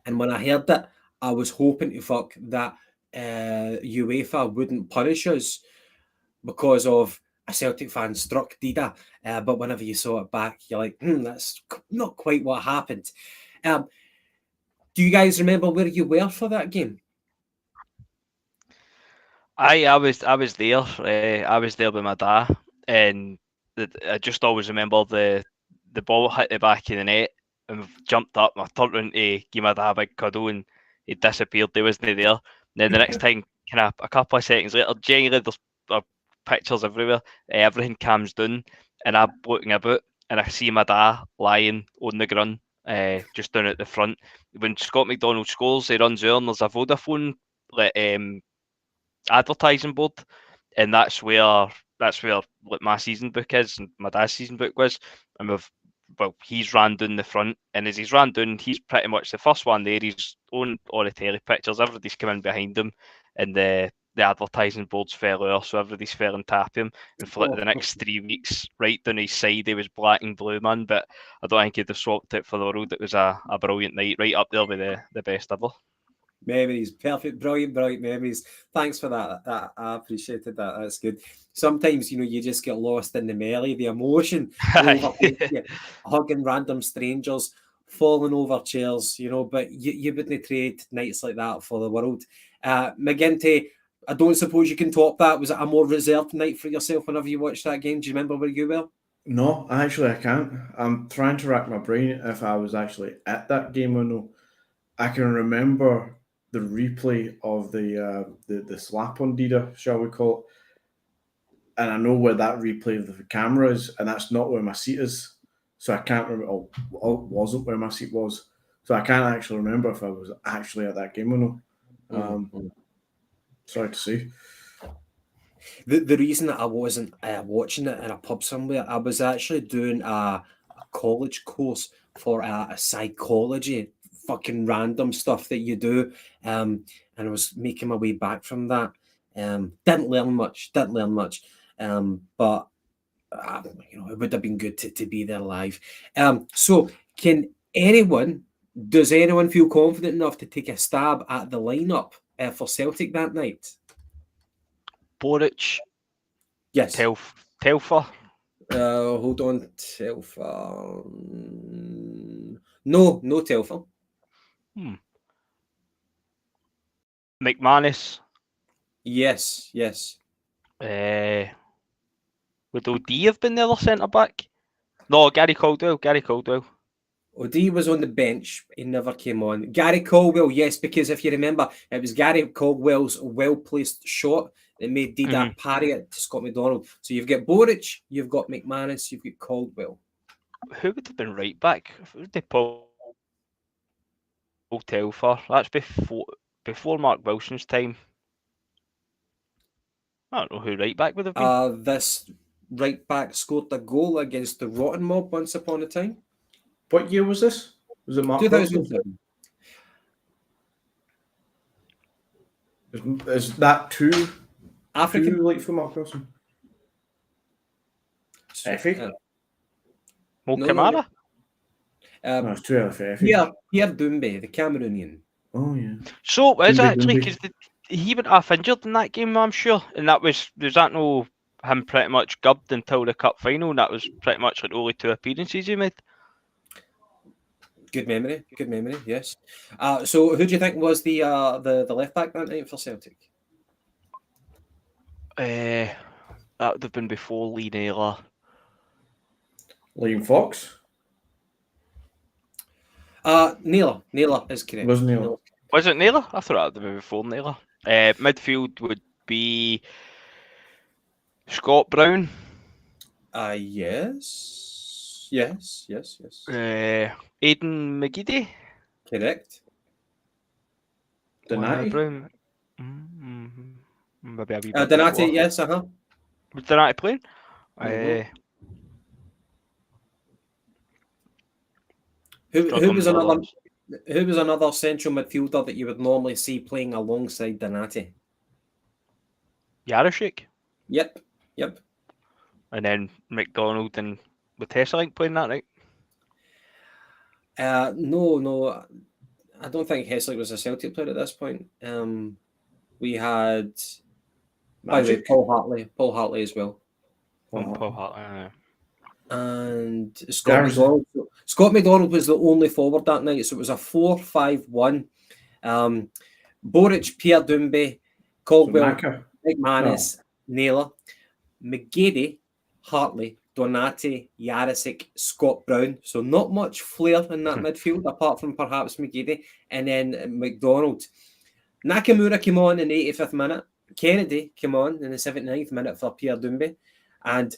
when I heard that, I was hoping to fuck that UEFA wouldn't punish us because of a Celtic fan struck Dida. But whenever you saw it back, you're like, that's not quite what happened. Do you guys remember where you were for that game? I was there. I was there with my dad, and I just always remember the ball hit the back of the net and jumped up. I turned around to give my dad a big cuddle, and he disappeared. He wasn't there. And then the next time, kind of a couple of seconds later, generally there's pictures everywhere. Everything calms down, and I'm looking about, and I see my dad lying on the ground, just down at the front. When Scott McDonald scores, he runs out, and there's a Vodafone advertising board, and that's where like my season book is, and my dad's season book was. And he's ran down the front, and as he's ran down, he's pretty much the first one there. He's on all the telly pictures. Everybody's coming behind him, and the advertising boards fell out, so everybody's fell and tap him. And for like the next 3 weeks, right down his side, he was black and blue, man. But I don't think he'd have swapped it for the world. It was a brilliant night, right up there with the best ever. Memories, perfect, brilliant memories. Thanks for that. I appreciated that. That's good. Sometimes, you just get lost in the melee, the emotion, hugging random strangers, falling over chairs, but you wouldn't trade nights like that for the world. McGinty, I don't suppose you can top that. Was it a more reserved night for yourself whenever you watched that game? Do you remember where you were? No, actually, I can't. I'm trying to rack my brain if I was actually at that game or no. I can remember the replay of the slap on Dida, shall we call it, and I know where that replay of the camera is, and that's not where my seat is. So I can't remember. Oh, wasn't where my seat was. So I can't actually remember if I was actually at that game or no. Sorry to say. The reason that I wasn't watching it in a pub somewhere, I was actually doing a college course for a psychology, fucking random stuff that you do, and I was making my way back from that. Didn't learn much, but it would have been good to be there live. So does anyone feel confident enough to take a stab at the lineup for Celtic that night? Boric, Yes. Telfer. Hold on, Telfer. No Telfer. McManus. Yes. Would OD have been the other centre back? No, Gary Caldwell. OD was on the bench. He never came on. Gary Caldwell, yes, because if you remember, it was Gary Caldwell's well-placed shot that made Dida parry it to Scott McDonald. So you've got Boric, you've got McManus, you've got Caldwell. Who would have been right back? Who would they Paul Telfer? That's before Mark Wilson's time. I don't know who right back would have been. This right back scored a goal against the Rotten Mob once upon a time. What year was this? Was it Mark Wilson? 2007. Is that too African? too late for Mark Wilson? Effie? Mo Kamara? No, it's too early for Effie. Pierre Doumbé, the Cameroonian. Oh, yeah. So, is it actually, Doumbé. because he went half injured in that game, I'm sure, and was that no him pretty much gubbed until the cup final, and that was pretty much like the only 2 appearances he made? Good memory, yes. So who do you think was the left back that night for Celtic? That would have been before Lee Naylor. Liam Fox? Naylor is correct. Was Naylor? Was it Naylor? I thought that would have been before Naylor. Midfield would be Scott Brown. Yes. Aidan McGeady. Correct. Donati? Brown. Maybe a wee bit Donati, before. yes, Was Donati playing? Who was another central midfielder that you would normally see playing alongside Donati? Yarashik. Yep. And then McDonald and with Hesselink playing that night. No, I don't think Hesselink was a Celtic player at this point. We had, by the way, Paul Hartley as well. Paul Hartley. And Scott McDonald. Scott McDonald was the only forward that night, so it was a 4-5-1. Boric, Pierre Doumbé, Caldwell, McManus, Naylor, McGeady, Hartley, Donati, Yarasic, Scott Brown. So not much flair in that midfield, apart from perhaps McGeady, and then McDonald. Nakamura came on in the 85th minute. Kennedy came on in the 79th minute for Pierre Doumbé. And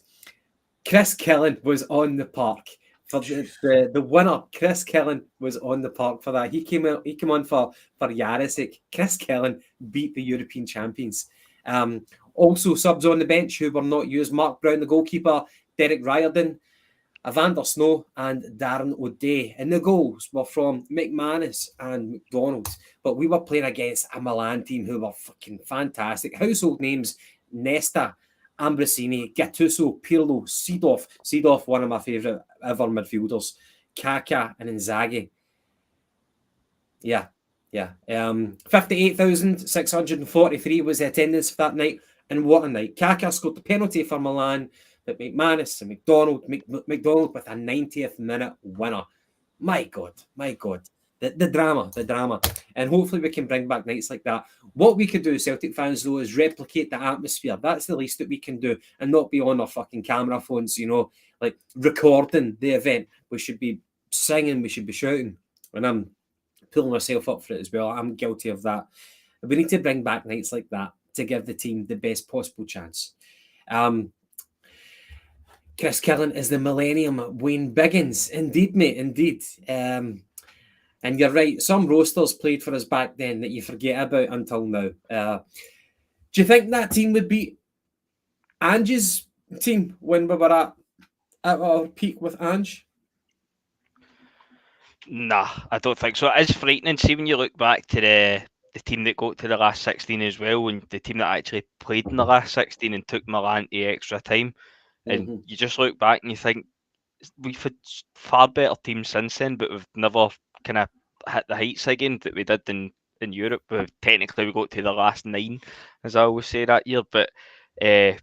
Chris Killen was on the park. For the winner, Chris Killen was on the park for that. He came on for Yarasic. Chris Killen beat the European champions. Also subs on the bench who were not used: Mark Brown, the goalkeeper, Derek Riordan, Evander Snow, and Darren O'Day. And the goals were from McManus and McDonald. But we were playing against a Milan team who were fucking fantastic. Household names: Nesta, Ambrosini, Gattuso, Pirlo, Seedorf, one of my favourite ever midfielders, Kaká and Inzaghi. Yeah. 58,643 was the attendance for that night. And what a night. Kaká scored the penalty for Milan, but McManus and McDonald with a 90th minute winner. My God. The drama. And hopefully we can bring back nights like that. What we could do, Celtic fans, though, is replicate the atmosphere. That's the least that we can do, and not be on our fucking camera phones, like recording the event. We should be singing, we should be shouting. And I'm pulling myself up for it as well. I'm guilty of that. We need to bring back nights like that to give the team the best possible chance. Chris Killen is the Millennium Wayne Biggins. Indeed, mate, indeed. And you're right, some roasters played for us back then that you forget about until now. Do you think that team would beat Ange's team when we were at our peak with Ange? Nah, I don't think so. It is frightening. See, when you look back to the team that got to the last 16 as well, and the team that actually played in the last 16 and took Milan to extra time, and you just look back and you think, we've had far better teams since then, but we've never kind of hit the heights again that we did in Europe. Technically, we got to the last 9, as I always say, that year. But aye,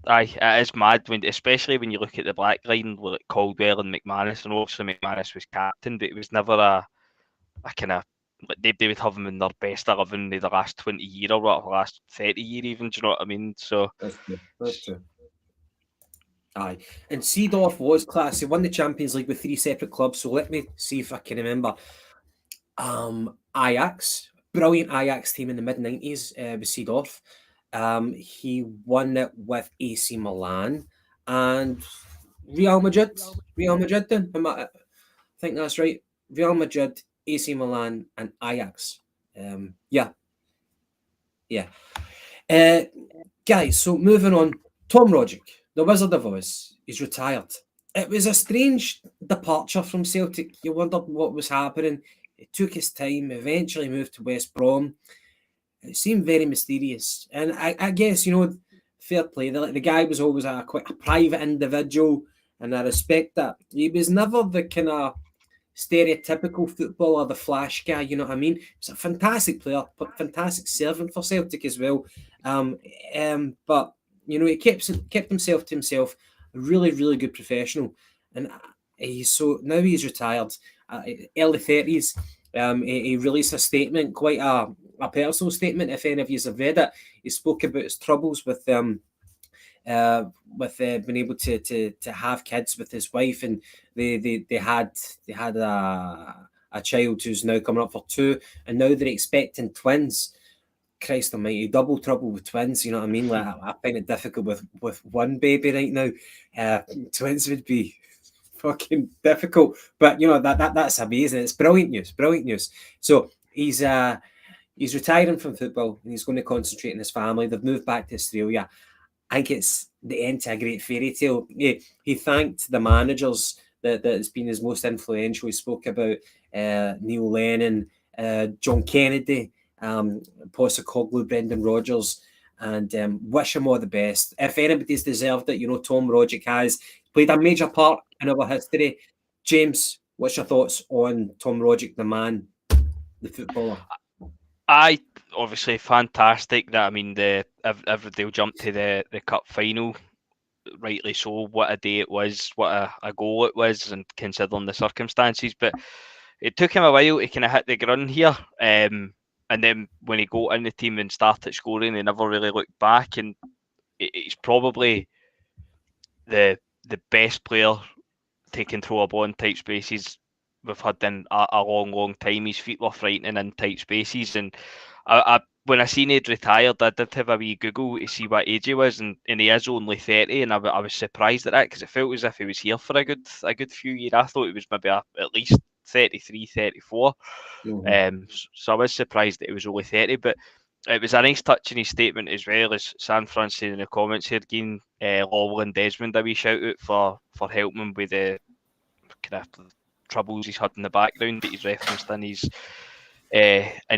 it is mad, especially when you look at the black line, like Caldwell and McManus, and obviously McManus was captain, but it was never a kind of, like they would have him in their best 11 in the last 20 year or what, last 30 year even, do you know what I mean? So That's true. Aye, and Seedorf was class. He won the Champions League with 3 separate clubs. So let me see if I can remember. Ajax, brilliant Ajax team in the mid-90s with Seedorf. He won it with AC Milan and Real Madrid. Then I think that's right. Real Madrid, AC Milan, and Ajax. Guys, so moving on. Tom Rogic, the Wizard of Oz, he's retired. It was a strange departure from Celtic. You wondered what was happening. It took his time, eventually moved to West Brom. It seemed very mysterious. And I guess, fair play. The guy was always quite a private individual, and I respect that. He was never the kind of stereotypical footballer, the flash guy, you know what I mean? He's a fantastic player, but fantastic servant for Celtic as well. But he kept himself to himself, a really, really good professional. And now he's retired, early 30s. He released a statement, quite a personal statement, if any of you have read it. He spoke about his troubles with being able to have kids with his wife, and they had a child who's now coming up for 2, and now they're expecting twins. Christ almighty, double trouble with twins, you know what I mean? Like, I find it difficult with one baby right now. Twins would be fucking difficult, but that's amazing. It's brilliant news. So he's retiring from football, and he's going to concentrate on his family. They've moved back to Australia. I think it's the end to a great fairy tale. He thanked the managers that has been his most influential. He spoke about Neil Lennon, John Kennedy, Postecoglou, Brendan Rodgers, and wish him all the best. If anybody's deserved it, Tom Rogic has played a major part in our history. James, what's your thoughts on Tom Rogic, the man, the footballer? Obviously fantastic. That, I mean, Everton jumped to the cup final, rightly so. What a day it was, what a goal it was, and considering the circumstances. But it took him a while to kind of hit the ground here. And then when he got in the team and started scoring, he never really looked back. And he's probably the best player to control a ball in tight spaces we've had in a long, long time. His feet were frightening in tight spaces. And when I seen he'd retired, I did have a wee Google to see what age he was, and he is only 30. And I was surprised at that, because it felt as if he was here for a good few years. I thought it was maybe at least 33, 34. So I was surprised that it was only 30, but it was a nice touch in his statement as well, as San Fran said in the comments here, giving Lowell and Desmond a wee shout out for helping him with the kind of troubles he's had in the background that he's referenced in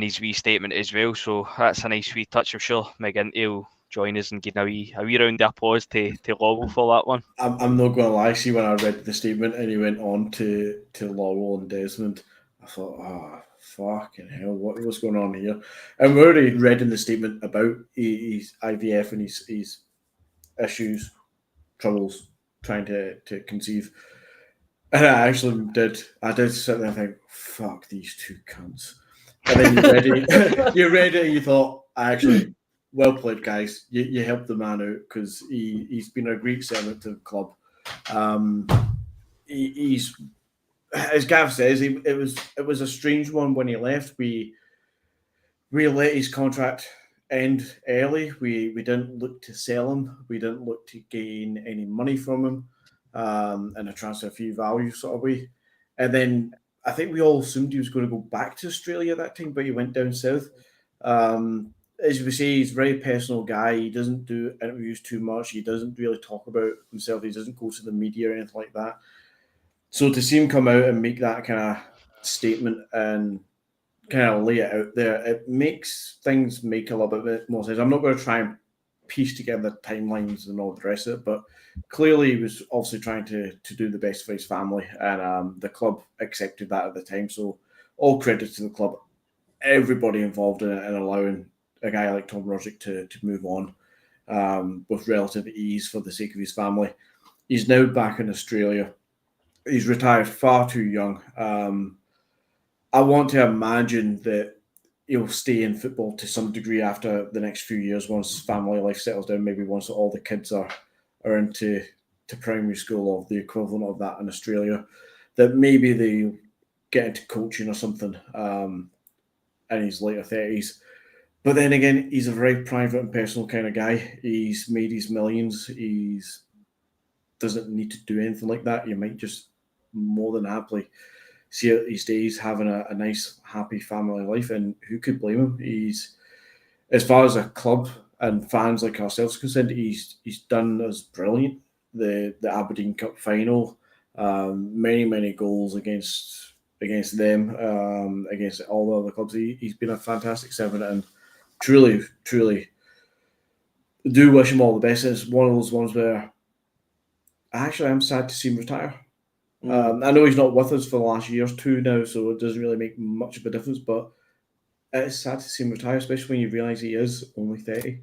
his wee statement as well. So that's a nice wee touch. I'm sure McGinty will join us and give a wee round of applause to Lowell for that one. I'm not going to lie. See, when I read the statement and he went on to Lowell and Desmond, I thought, fucking hell, what was going on here? And we already read in the statement about his IVF and his issues, troubles trying to conceive. And I actually did sit there and think, fuck these two cunts. And then you read it and you thought, actually, well played, guys. You helped the man out, because he's been a great servant to the club. He's, as Gav says, it was a strange one when he left. We let his contract end early. We didn't look to sell him. We didn't look to gain any money from him in a transfer fee value sort of way. And then I think we all assumed he was going to go back to Australia at that time, but he went down south. As we say, he's a very personal guy. He doesn't do interviews too much. He doesn't really talk about himself. He doesn't go to the media or anything like that. So to see him come out and make that kind of statement and kind of lay it out there, it makes things make a little bit more sense. I'm not going to try and piece together timelines and all the rest of it, but clearly he was obviously trying to do the best for his family, and the club accepted that at the time. So all credit to the club, everybody involved in it, and allowing a guy like Tom Rogic to move on with relative ease for the sake of his family. He's now back in Australia. He's retired far too young. I want to imagine that he'll stay in football to some degree after the next few years once family life settles down, maybe once all the kids are into primary school or the equivalent of that in Australia, that maybe they get into coaching or something in his later 30s. But then again, he's a very private and personal kind of guy. He's made his millions. He doesn't need to do anything like that. You might just more than happily see out these days having a nice, happy family life, and who could blame him? He's, as far as a club and fans like ourselves concerned, he's done us brilliant. The Aberdeen Cup final, many goals against them, against all the other clubs. He's been a fantastic servant, and truly do wish him all the best. It's one of those ones where actually I'm sad to see him retire. I know he's not with us for the last year or two now, so it doesn't really make much of a difference, but it's sad to see him retire, especially when you realise he is only 30.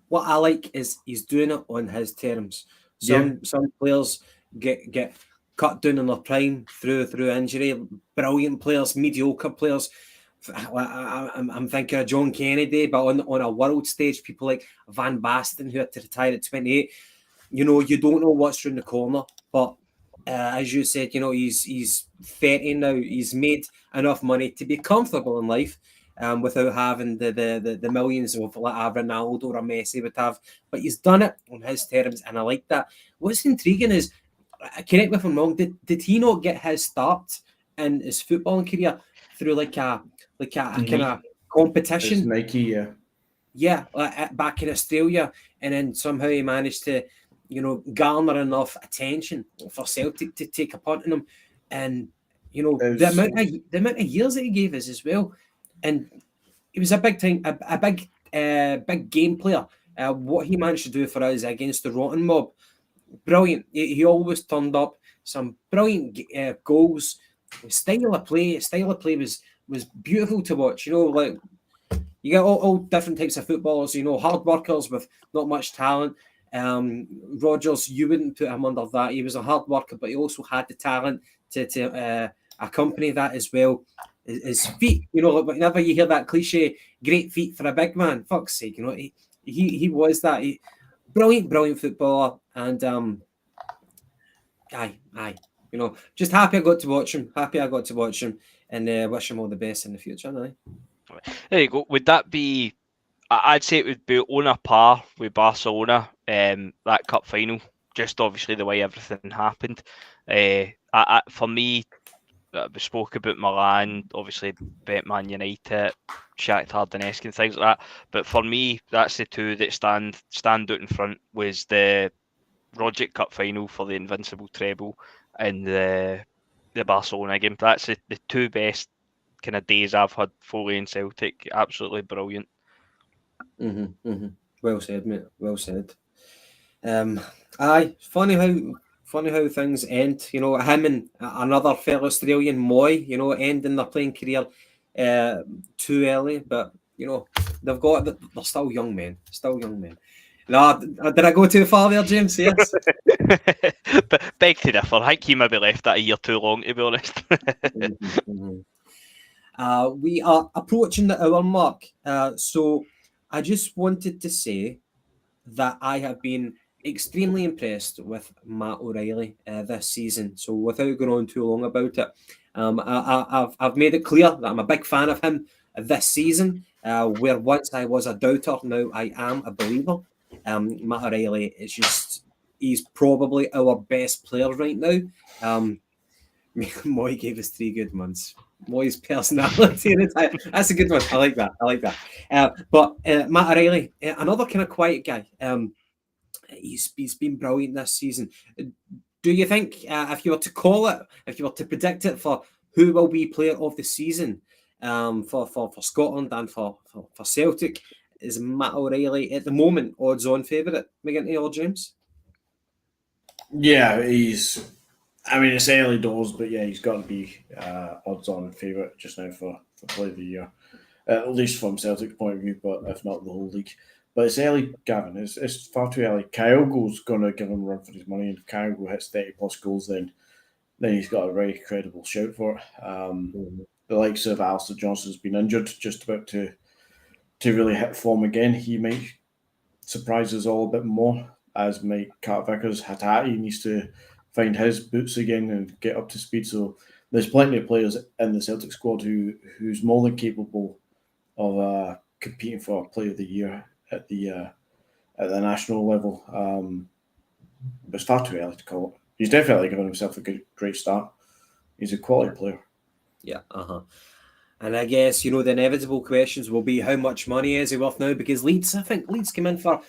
What I like is he's doing it on his terms. Some players get cut down in their prime through injury. Brilliant players, mediocre players. I'm thinking of John Kennedy, but on a world stage, people like Van Basten who had to retire at 28. You know, you don't know what's around the corner, but as you said, you know, he's 30 now. He's made enough money to be comfortable in life, without having the millions of like a Ronaldo or a Messi would have. But he's done it on his terms, and I like that. What's intriguing is, correct me if I'm wrong, did he not get his start in his footballing career through like a kind of competition? It's Nike, yeah, back in Australia, and then somehow he managed to, you know, garner enough attention for Celtic to take a punt on him, and you know the amount of years that he gave us as well, and he was a big time, a big game player. What he managed to do for us against the Rotten Mob, brilliant. He always turned up, some brilliant goals. Style of play was beautiful to watch. You know, like you get all different types of footballers. You know, hard workers with not much talent. Rodgers, you wouldn't put him under that. He was a hard worker, but he also had the talent to accompany that as well. His feet, you know, whenever you hear that cliche, great feet for a big man, fuck's sake, you know, he was that. Brilliant footballer, and aye, you know, just happy I got to watch him, and wish him all the best in the future. Aye. There you go. Would that be? I'd say it would be on a par with Barcelona, that cup final. Just obviously the way everything happened. For me, we spoke about Milan, obviously bet Man United, Shakhtar Donetsk and things like that. But for me, that's the two that stand out in front. Was the Rogic Cup final for the Invincible treble and the Barcelona game. That's the two best kind of days I've had fully in Celtic. Absolutely brilliant. Well said, mate. Well said. Aye, funny how things end. You know, him and another fellow Australian, Moy, you know, ending their playing career too early. But you know, they're still young men. No, did I go too far there, James? Yes. But beg to differ. I think he maybe left that a year too long, to be honest. We are approaching the hour mark, so I just wanted to say that I have been extremely impressed with Matt O'Reilly this season. So without going on too long about it, I've made it clear that I'm a big fan of him this season. Where once I was a doubter, now I am a believer. Matt O'Reilly is he's probably our best player right now. Moy gave us 3 good months. Moy's personality. That's a good one. I like that. But Matt O'Reilly, another kind of quiet guy. He's been brilliant this season. Do you think, if you were to call it, if you were to predict it for who will be player of the season for Scotland and for Celtic, is Matt O'Reilly at the moment odds-on favourite, McGinty or James? Yeah, it's early doors, but yeah, he's got to be odds-on favourite just now for play of the year, at least from Celtic's point of view, but if not the whole league. But it's early, Gavin. It's far too early. Kyogo's going to give him a run for his money, and if Kyogo hits 30-plus goals, then he's got a very credible shout for it. The likes of Alistair Johnston's been injured, just about to really hit form again. He might surprise us all a bit more, as might Carter-Vickers. Hatate needs to find his boots again and get up to speed. So there's plenty of players in the Celtic squad who's more than capable of competing for Player of the Year at the national level. But it's far too early to call it. He's definitely given himself a great start. He's a quality player. Yeah, And I guess, the inevitable questions will be how much money is he worth now? Because Leeds came in for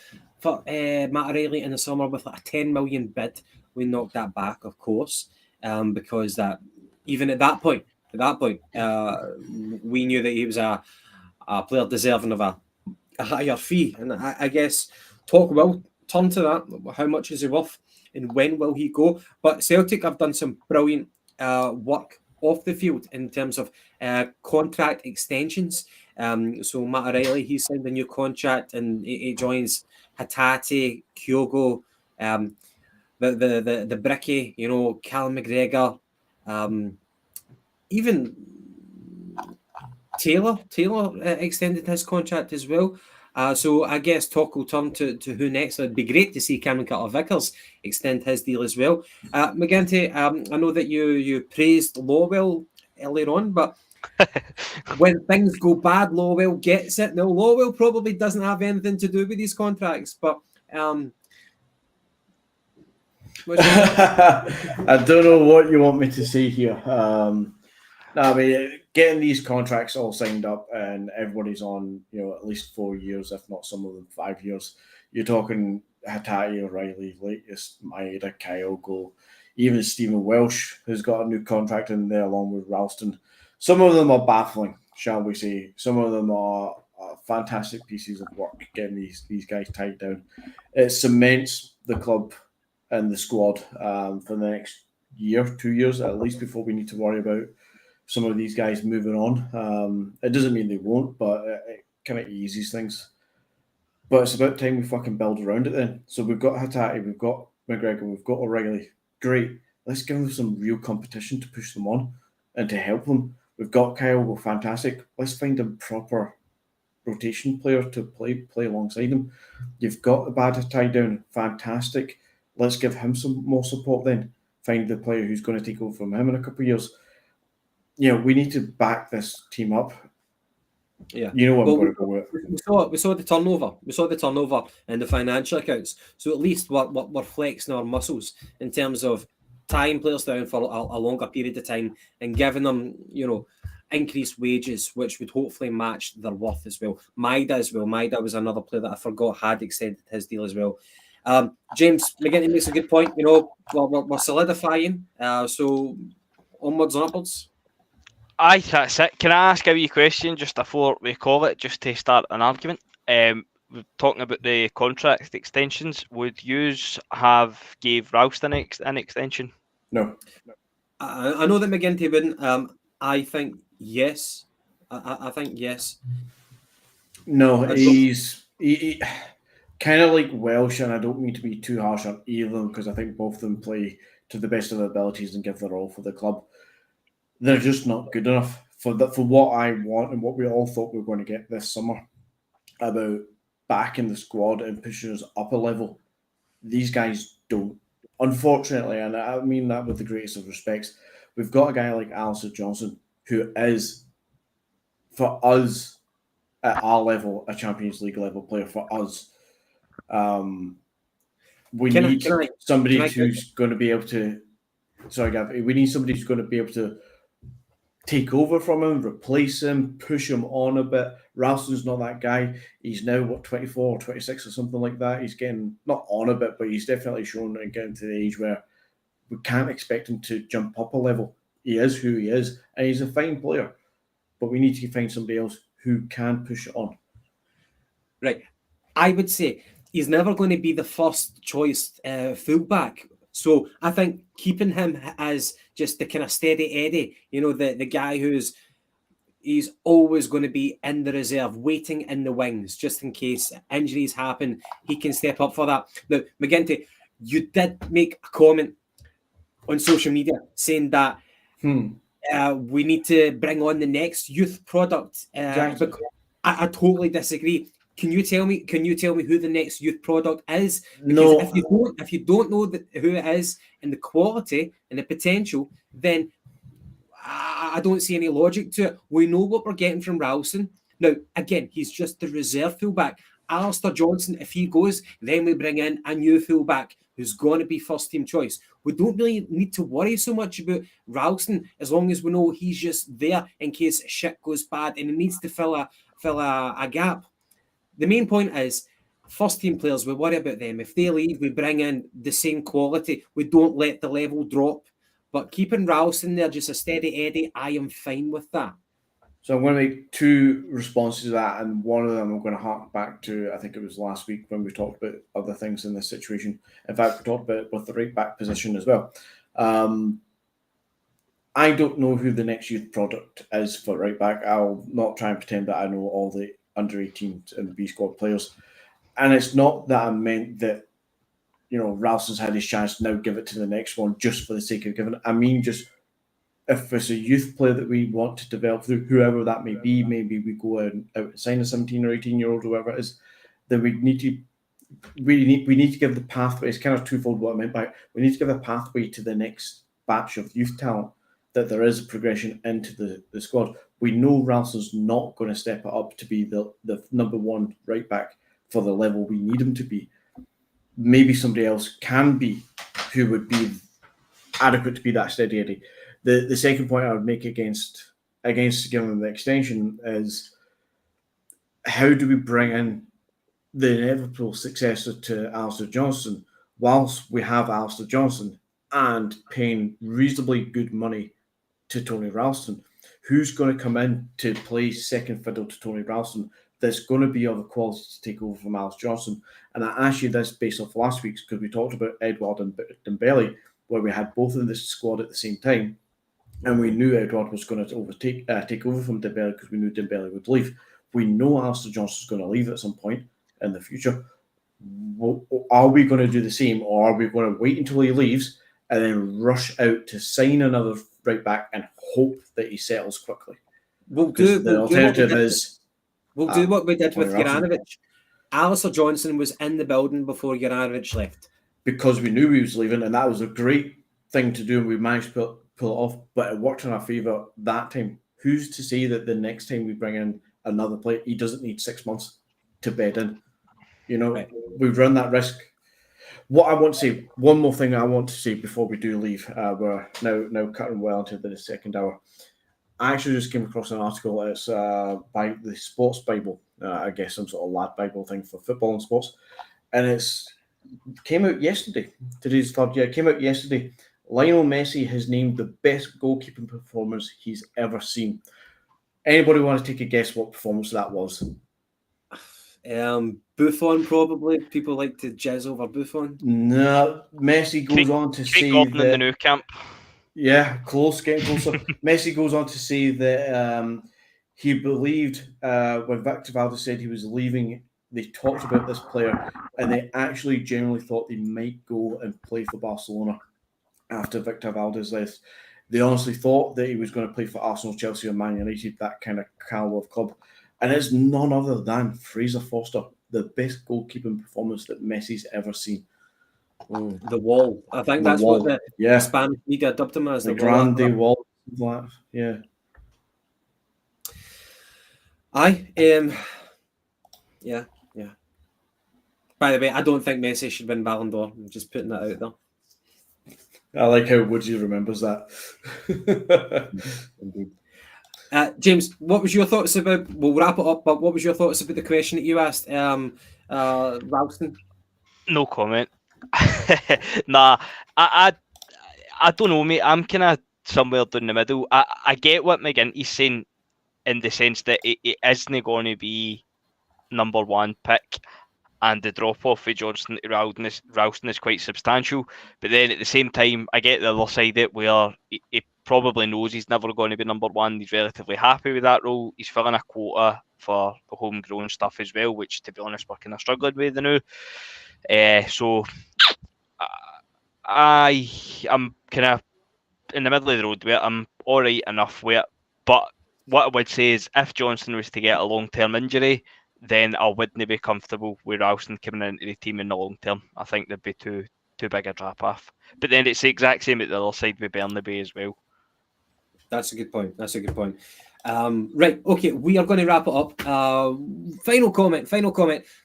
Matt O'Reilly in the summer with like a 10 million bid. We knocked that back, of course, because that even at that point, we knew that he was a player deserving of a higher fee. And I guess talk will turn to that. How much is he worth and when will he go? But Celtic have done some brilliant work off the field in terms of contract extensions. So Matt O'Reilly, he signed a new contract and he joins Hatate, Kyogo, the Bricky, Callum McGregor, even Taylor extended his contract as well. So I guess talk will turn to who next. It'd be great to see Cameron Carter-Vickers extend his deal as well. McGinty, I know that you praised Lowell earlier on, but when things go bad, Lowell gets it. Now, Lowell probably doesn't have anything to do with these contracts, but I don't know what you want me to say here. Getting these contracts all signed up and everybody's on, at least 4 years, if not some of them 5 years. You're talking Hatate, O'Reilly, latest Maeda, Kyogo, even Stephen Welsh, who's got a new contract in there along with Ralston. Some of them are baffling, shall we say. Some of them are fantastic pieces of work getting these guys tied down. It cements the club and the squad for the next year, 2 years at least, before we need to worry about some of these guys moving on. It doesn't mean they won't, but it kind of eases things. But it's about time we fucking build around it then. So we've got Hatate, we've got McGregor, we've got O'Reilly. Great. Let's give them some real competition to push them on and to help them. We've got Kyle, fantastic. Let's find a proper rotation player to play alongside him. You've got the bad tie down, fantastic. Let's give him some more support then. Find the player who's going to take over from him in a couple of years. We need to back this team up. Yeah, I'm going to go with. We saw the turnover. We saw the turnover in the financial accounts. So at least we're flexing our muscles in terms of tying players down for a longer period of time and giving them, increased wages, which would hopefully match their worth as well. Maeda as well. Maeda was another player that I forgot had extended his deal as well. James McGinty makes a good point. We're solidifying. So onwards and upwards. Aye, that's it. Can I ask a wee question just before we call it, just to start an argument? We're talking about the contract extensions. Would yous have gave Ralston an extension? No. I know that McGinty wouldn't. I think yes. I think yes. No, he's kind of like Welsh, and I don't mean to be too harsh on either of them because I think both of them play to the best of their abilities and give their all for the club. They're just not good enough for what I want and what we all thought we were going to get this summer about backing the squad and pushing us up a level. These guys don't. Unfortunately, and I mean that with the greatest of respects, we've got a guy like Alistair Johnson who is, for us, at our level, a Champions League level player for us. We need somebody who's going to be able to. Sorry, Gav. We need somebody who's going to be able to take over from him, replace him, push him on a bit. Ralston's not that guy. He's now, 24 or 26 or something like that. He's getting, not on a bit, but he's definitely shown and getting to the age where we can't expect him to jump up a level. He is who he is, and he's a fine player. But we need to find somebody else who can push it on. Right. I would say he's never going to be the first choice fullback. So I think keeping him as just the kind of steady Eddie, the guy he's always going to be in the reserve, waiting in the wings, just in case injuries happen, he can step up for that. Now, McGinty, you did make a comment on social media saying that we need to bring on the next youth product. Exactly. I totally disagree. Can you tell me who the next youth product is? Because no. If you don't know who it is and the quality and the potential, then I don't see any logic to it. We know what we're getting from Ralston. Now, again, he's just the reserve fullback. Alistair Johnson, if he goes, then we bring in a new fullback who's going to be first team choice. We don't really need to worry so much about Ralston as long as we know he's just there in case shit goes bad and he needs to fill a gap. The main point is, first team players, we worry about them. If they leave, we bring in the same quality. We don't let the level drop. But keeping Ralston there, just a steady Eddie, I am fine with that. So I'm going to make two responses to that, and one of them I'm going to hark back to, I think it was last week when we talked about other things in this situation. In fact, we talked about it with the right back position as well. I don't know who the next youth product is for right back. I'll not try and pretend that I know all the under 18s and B squad players. And it's not that I meant that, Ralston's had his chance, now give it to the next one just for the sake of giving it. I mean, just if it's a youth player that we want to develop through, whoever that may be, maybe we go out and sign a 17 or 18-year-old, whoever it is, then we need to give the pathway. It's kind of twofold what I meant by it. We need to give a pathway to the next batch of youth talent, that there is a progression into the squad. We know Ralston's not going to step it up to be the number one right back for the level we need him to be. Maybe somebody else can be who would be adequate to be that steady Eddie. The second point I would make against giving him the extension is, how do we bring in the inevitable successor to Alistair Johnson whilst we have Alistair Johnson and paying reasonably good money to Tony Ralston? Who's going to come in to play second fiddle to Tony Ralston that's going to be of the quality to take over from Alistair Johnson? And I asked you this based off last week's, because we talked about Edouard and Dembele, where we had both in the squad at the same time, and we knew Edouard was going to take over from Dembele because we knew Dembele would leave. We know Alistair Johnson's going to leave at some point in the future. Are we going to do the same, or are we going to wait until he leaves and then rush out to sign another right back and hope that he settles quickly? We'll do what we did with Ralston. Juranovic. Alistair Johnson was in the building before Juranovic left. Because we knew he was leaving, and that was a great thing to do, and we managed to pull it off, but it worked in our favour that time. Who's to say that the next time we bring in another player, he doesn't need 6 months to bed in? Right. We've run that risk. What I want to say, one more thing I want to say before we do leave, we're now cutting well into the second hour. I actually just came across an article. It's by the Sports Bible, I guess some sort of lad Bible thing for football and sports, and it's came out yesterday. Today's third year. It came out yesterday. Lionel Messi has named the best goalkeeping performance he's ever seen. Anybody want to take a guess what performance that was? Buffon, probably. People like to jazz over Buffon. No, Messi goes on to say that in the new camp. Yeah, getting closer. Messi goes on to say that he believed when Victor Valdez said he was leaving, they talked about this player and they actually genuinely thought they might go and play for Barcelona after Victor Valdez left. They honestly thought that he was going to play for Arsenal, Chelsea, or Man United, that kind of caliber of club. And it's none other than Fraser Forster, the best goalkeeping performance that Messi's ever seen. The wall. I think The that's wall. what Yeah. the Spanish media dubbed him as. The wall. Grande Wall. That. Yeah. Aye. Yeah. By the way, I don't think Messi should win Ballon d'Or. I'm just putting that out there. I like how Woodsy remembers that. Indeed. James, what was your thoughts about? We'll wrap it up. But what was your thoughts about the question that you asked, Ralston? No comment. Nah, I don't know, mate. I'm kind of somewhere down the middle. I get what McGinty's saying in the sense that it isn't going to be number one pick, and the drop off for Johnson to Ralston is quite substantial. But then at the same time, I get the other side of it where he probably knows he's never going to be number one. He's relatively happy with that role. He's filling a quota for the homegrown stuff as well, which, to be honest, we're kind of struggling with the new. So I'm kind of in the middle of the road with it. I'm all right enough with it. But what I would say is if Johnson was to get a long-term injury, then I wouldn't be comfortable with Ralston coming into the team in the long term. I think there'd be too big a drop-off. But then it's the exact same at the other side with Bernabei as well. That's a good point. Right, okay, we are going to wrap it up. Final comment.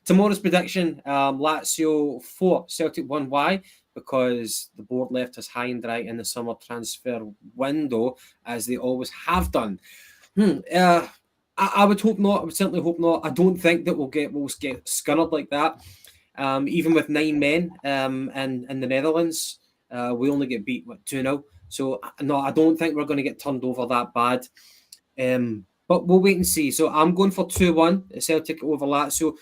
Tomorrow's prediction, Lazio 4, Celtic 1. Why? Because the board left us high and dry in the summer transfer window, as they always have done. I would hope not. I would certainly hope not. I don't think that we'll get scunnered like that. Even with 9 men in the Netherlands, we only get beat 2-0. So no, I don't think we're going to get turned over that bad. But we'll wait and see. So I'm going for 2-1 Celtic over Lazio.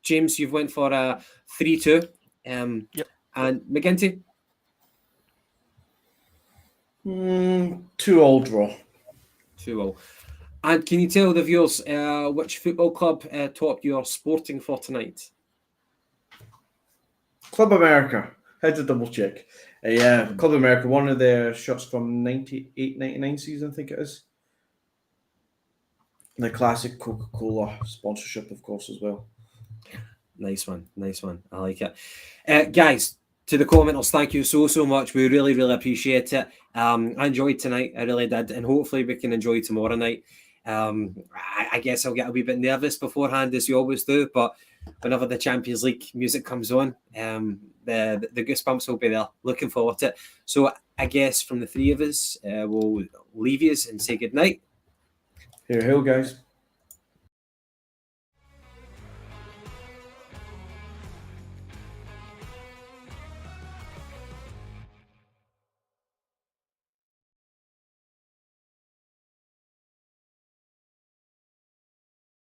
James, you've went for 3-2. Yep. And McGinty? 2-2 draw. 2-2. And can you tell the viewers which football club topped your sporting for tonight? Club America. Had to double check. Yeah, Club America, one of their shots from 98-99 season, I think it is. The classic Coca-Cola sponsorship, of course, as well. Nice one. I like it. Guys, to the commenters, thank you so much. We really appreciate it. I enjoyed tonight. I really did. And hopefully we can enjoy tomorrow night. I guess I'll get a wee bit nervous beforehand, as you always do. But whenever the Champions League music comes on, the goosebumps will be there. Looking forward to it. So I guess from the three of us, we'll leave you and say good night. Here, guys.